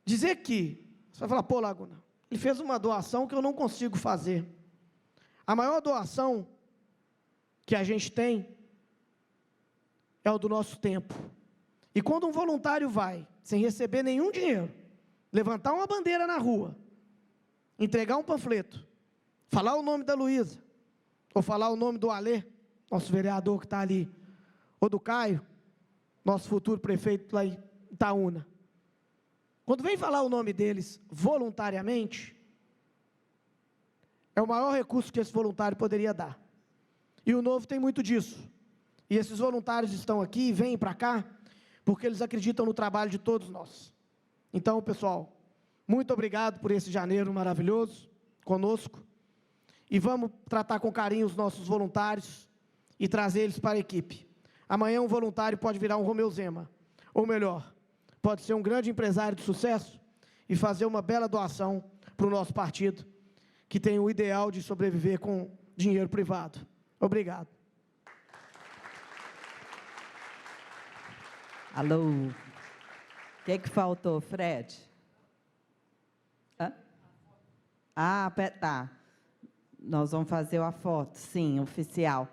dizer que, você vai falar, pô, Laguna, ele fez uma doação que eu não consigo fazer. A maior doação que a gente tem é o do nosso tempo. E quando um voluntário vai, sem receber nenhum dinheiro, levantar uma bandeira na rua, entregar um panfleto, falar o nome da Luísa, ou falar o nome do Alê, nosso vereador que está ali, ou do Caio, nosso futuro prefeito lá em Itaúna. Quando vem falar o nome deles voluntariamente, é o maior recurso que esse voluntário poderia dar. E o Novo tem muito disso. E esses voluntários estão aqui e vêm para cá, porque eles acreditam no trabalho de todos nós. Então, pessoal, muito obrigado por esse janeiro maravilhoso conosco. E vamos tratar com carinho os nossos voluntários e trazer eles para a equipe. Amanhã um voluntário pode virar um Romeu Zema, ou melhor, pode ser um grande empresário de sucesso e fazer uma bela doação para o nosso partido, que tem o ideal de sobreviver com dinheiro privado. Obrigado. Alô? O que faltou, Fred? Hã? Ah, tá. Nós vamos fazer a foto, sim, oficial.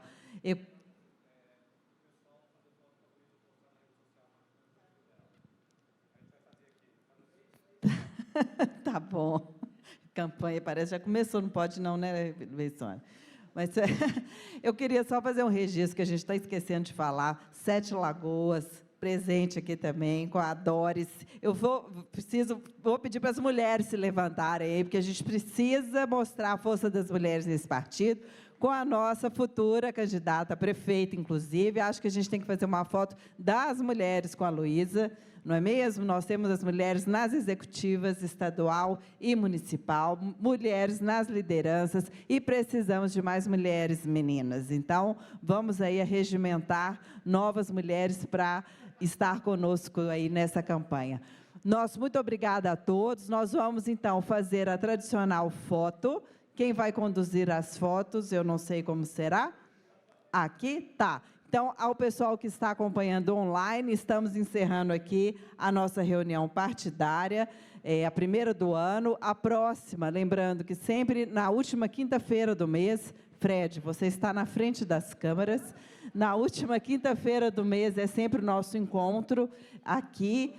Tá bom. Campanha, parece, já começou, não pode não, né, Luizone? Mas eu queria só fazer um registro, que a gente está esquecendo de falar. 7 Lagoas, presente aqui também, com a Doris. Eu vou pedir para as mulheres se levantarem aí, porque a gente precisa mostrar a força das mulheres nesse partido, com a nossa futura candidata a prefeita, inclusive. Acho que a gente tem que fazer uma foto das mulheres com a Luísa, não é mesmo? Nós temos as mulheres nas executivas estadual e municipal, mulheres nas lideranças, e precisamos de mais mulheres meninas. Então, vamos aí regimentar novas mulheres para estar conosco aí nessa campanha. Muito obrigada a todos. Nós vamos, então, fazer a tradicional foto. Quem vai conduzir as fotos, eu não sei como será. Aqui? Tá. Então, ao pessoal que está acompanhando online, estamos encerrando aqui a nossa reunião partidária, a primeira do ano. A próxima, lembrando que sempre na última quinta-feira do mês, Fred, você está na frente das câmeras, na última quinta-feira do mês é sempre o nosso encontro aqui.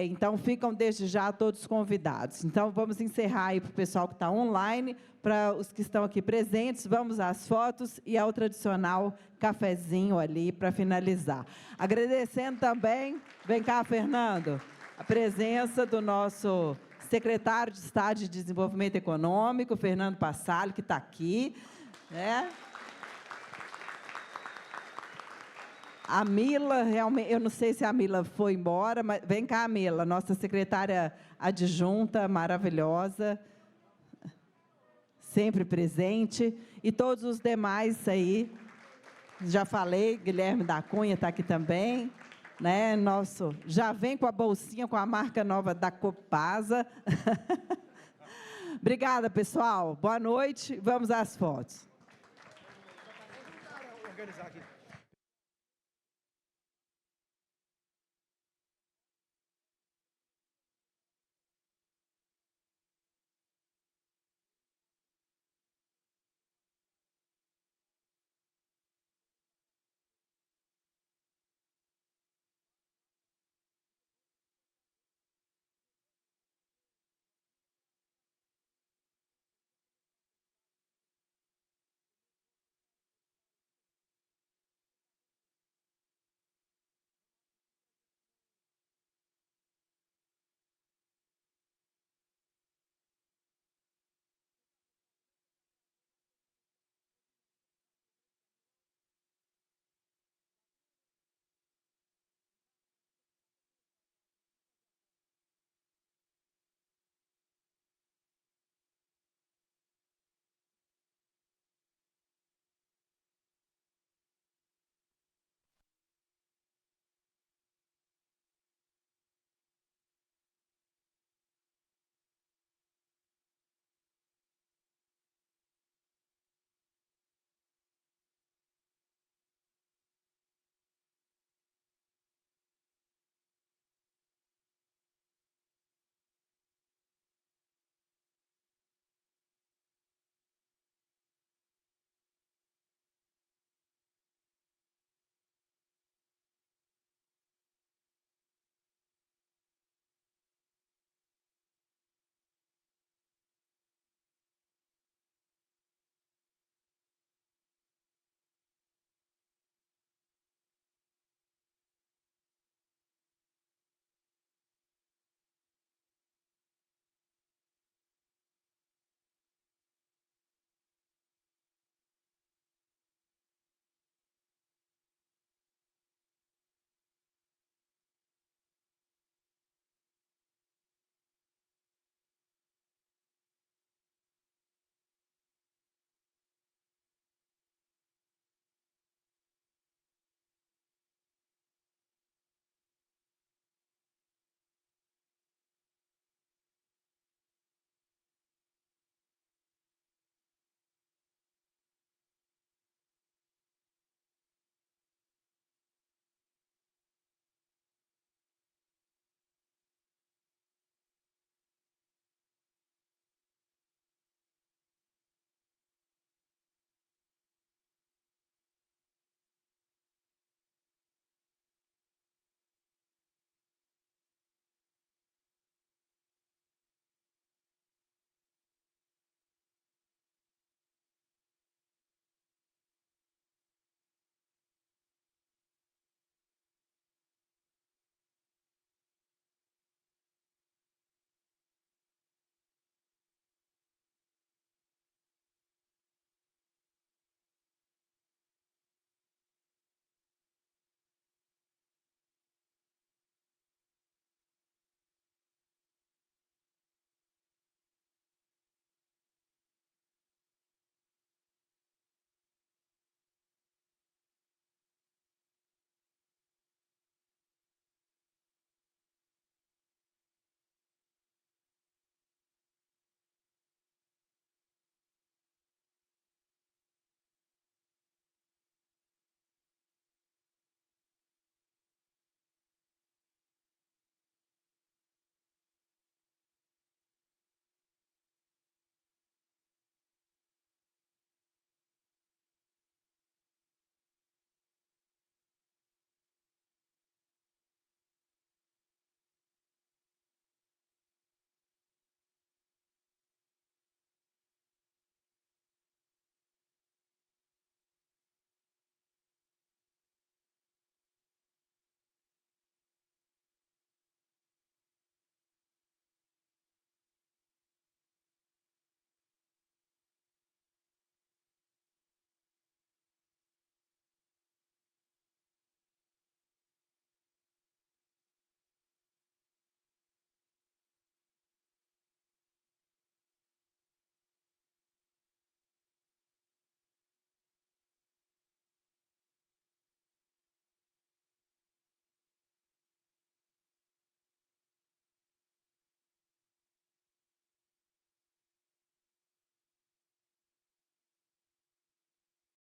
Então, ficam desde já todos convidados. Então, vamos encerrar aí para o pessoal que está online, para os que estão aqui presentes, vamos às fotos e ao tradicional cafezinho ali para finalizar. Agradecendo também, vem cá, Fernando, a presença do nosso secretário de Estado de Desenvolvimento Econômico, Fernando Passalho, que está aqui, né? A Mila, realmente, eu não sei se a Mila foi embora, mas vem cá, Mila, nossa secretária adjunta, maravilhosa, sempre presente, e todos os demais aí, já falei, Guilherme da Cunha está aqui também, né? Já vem com a bolsinha com a marca nova da Copasa. Obrigada, pessoal. Boa noite. Vamos às fotos. Organizar aqui.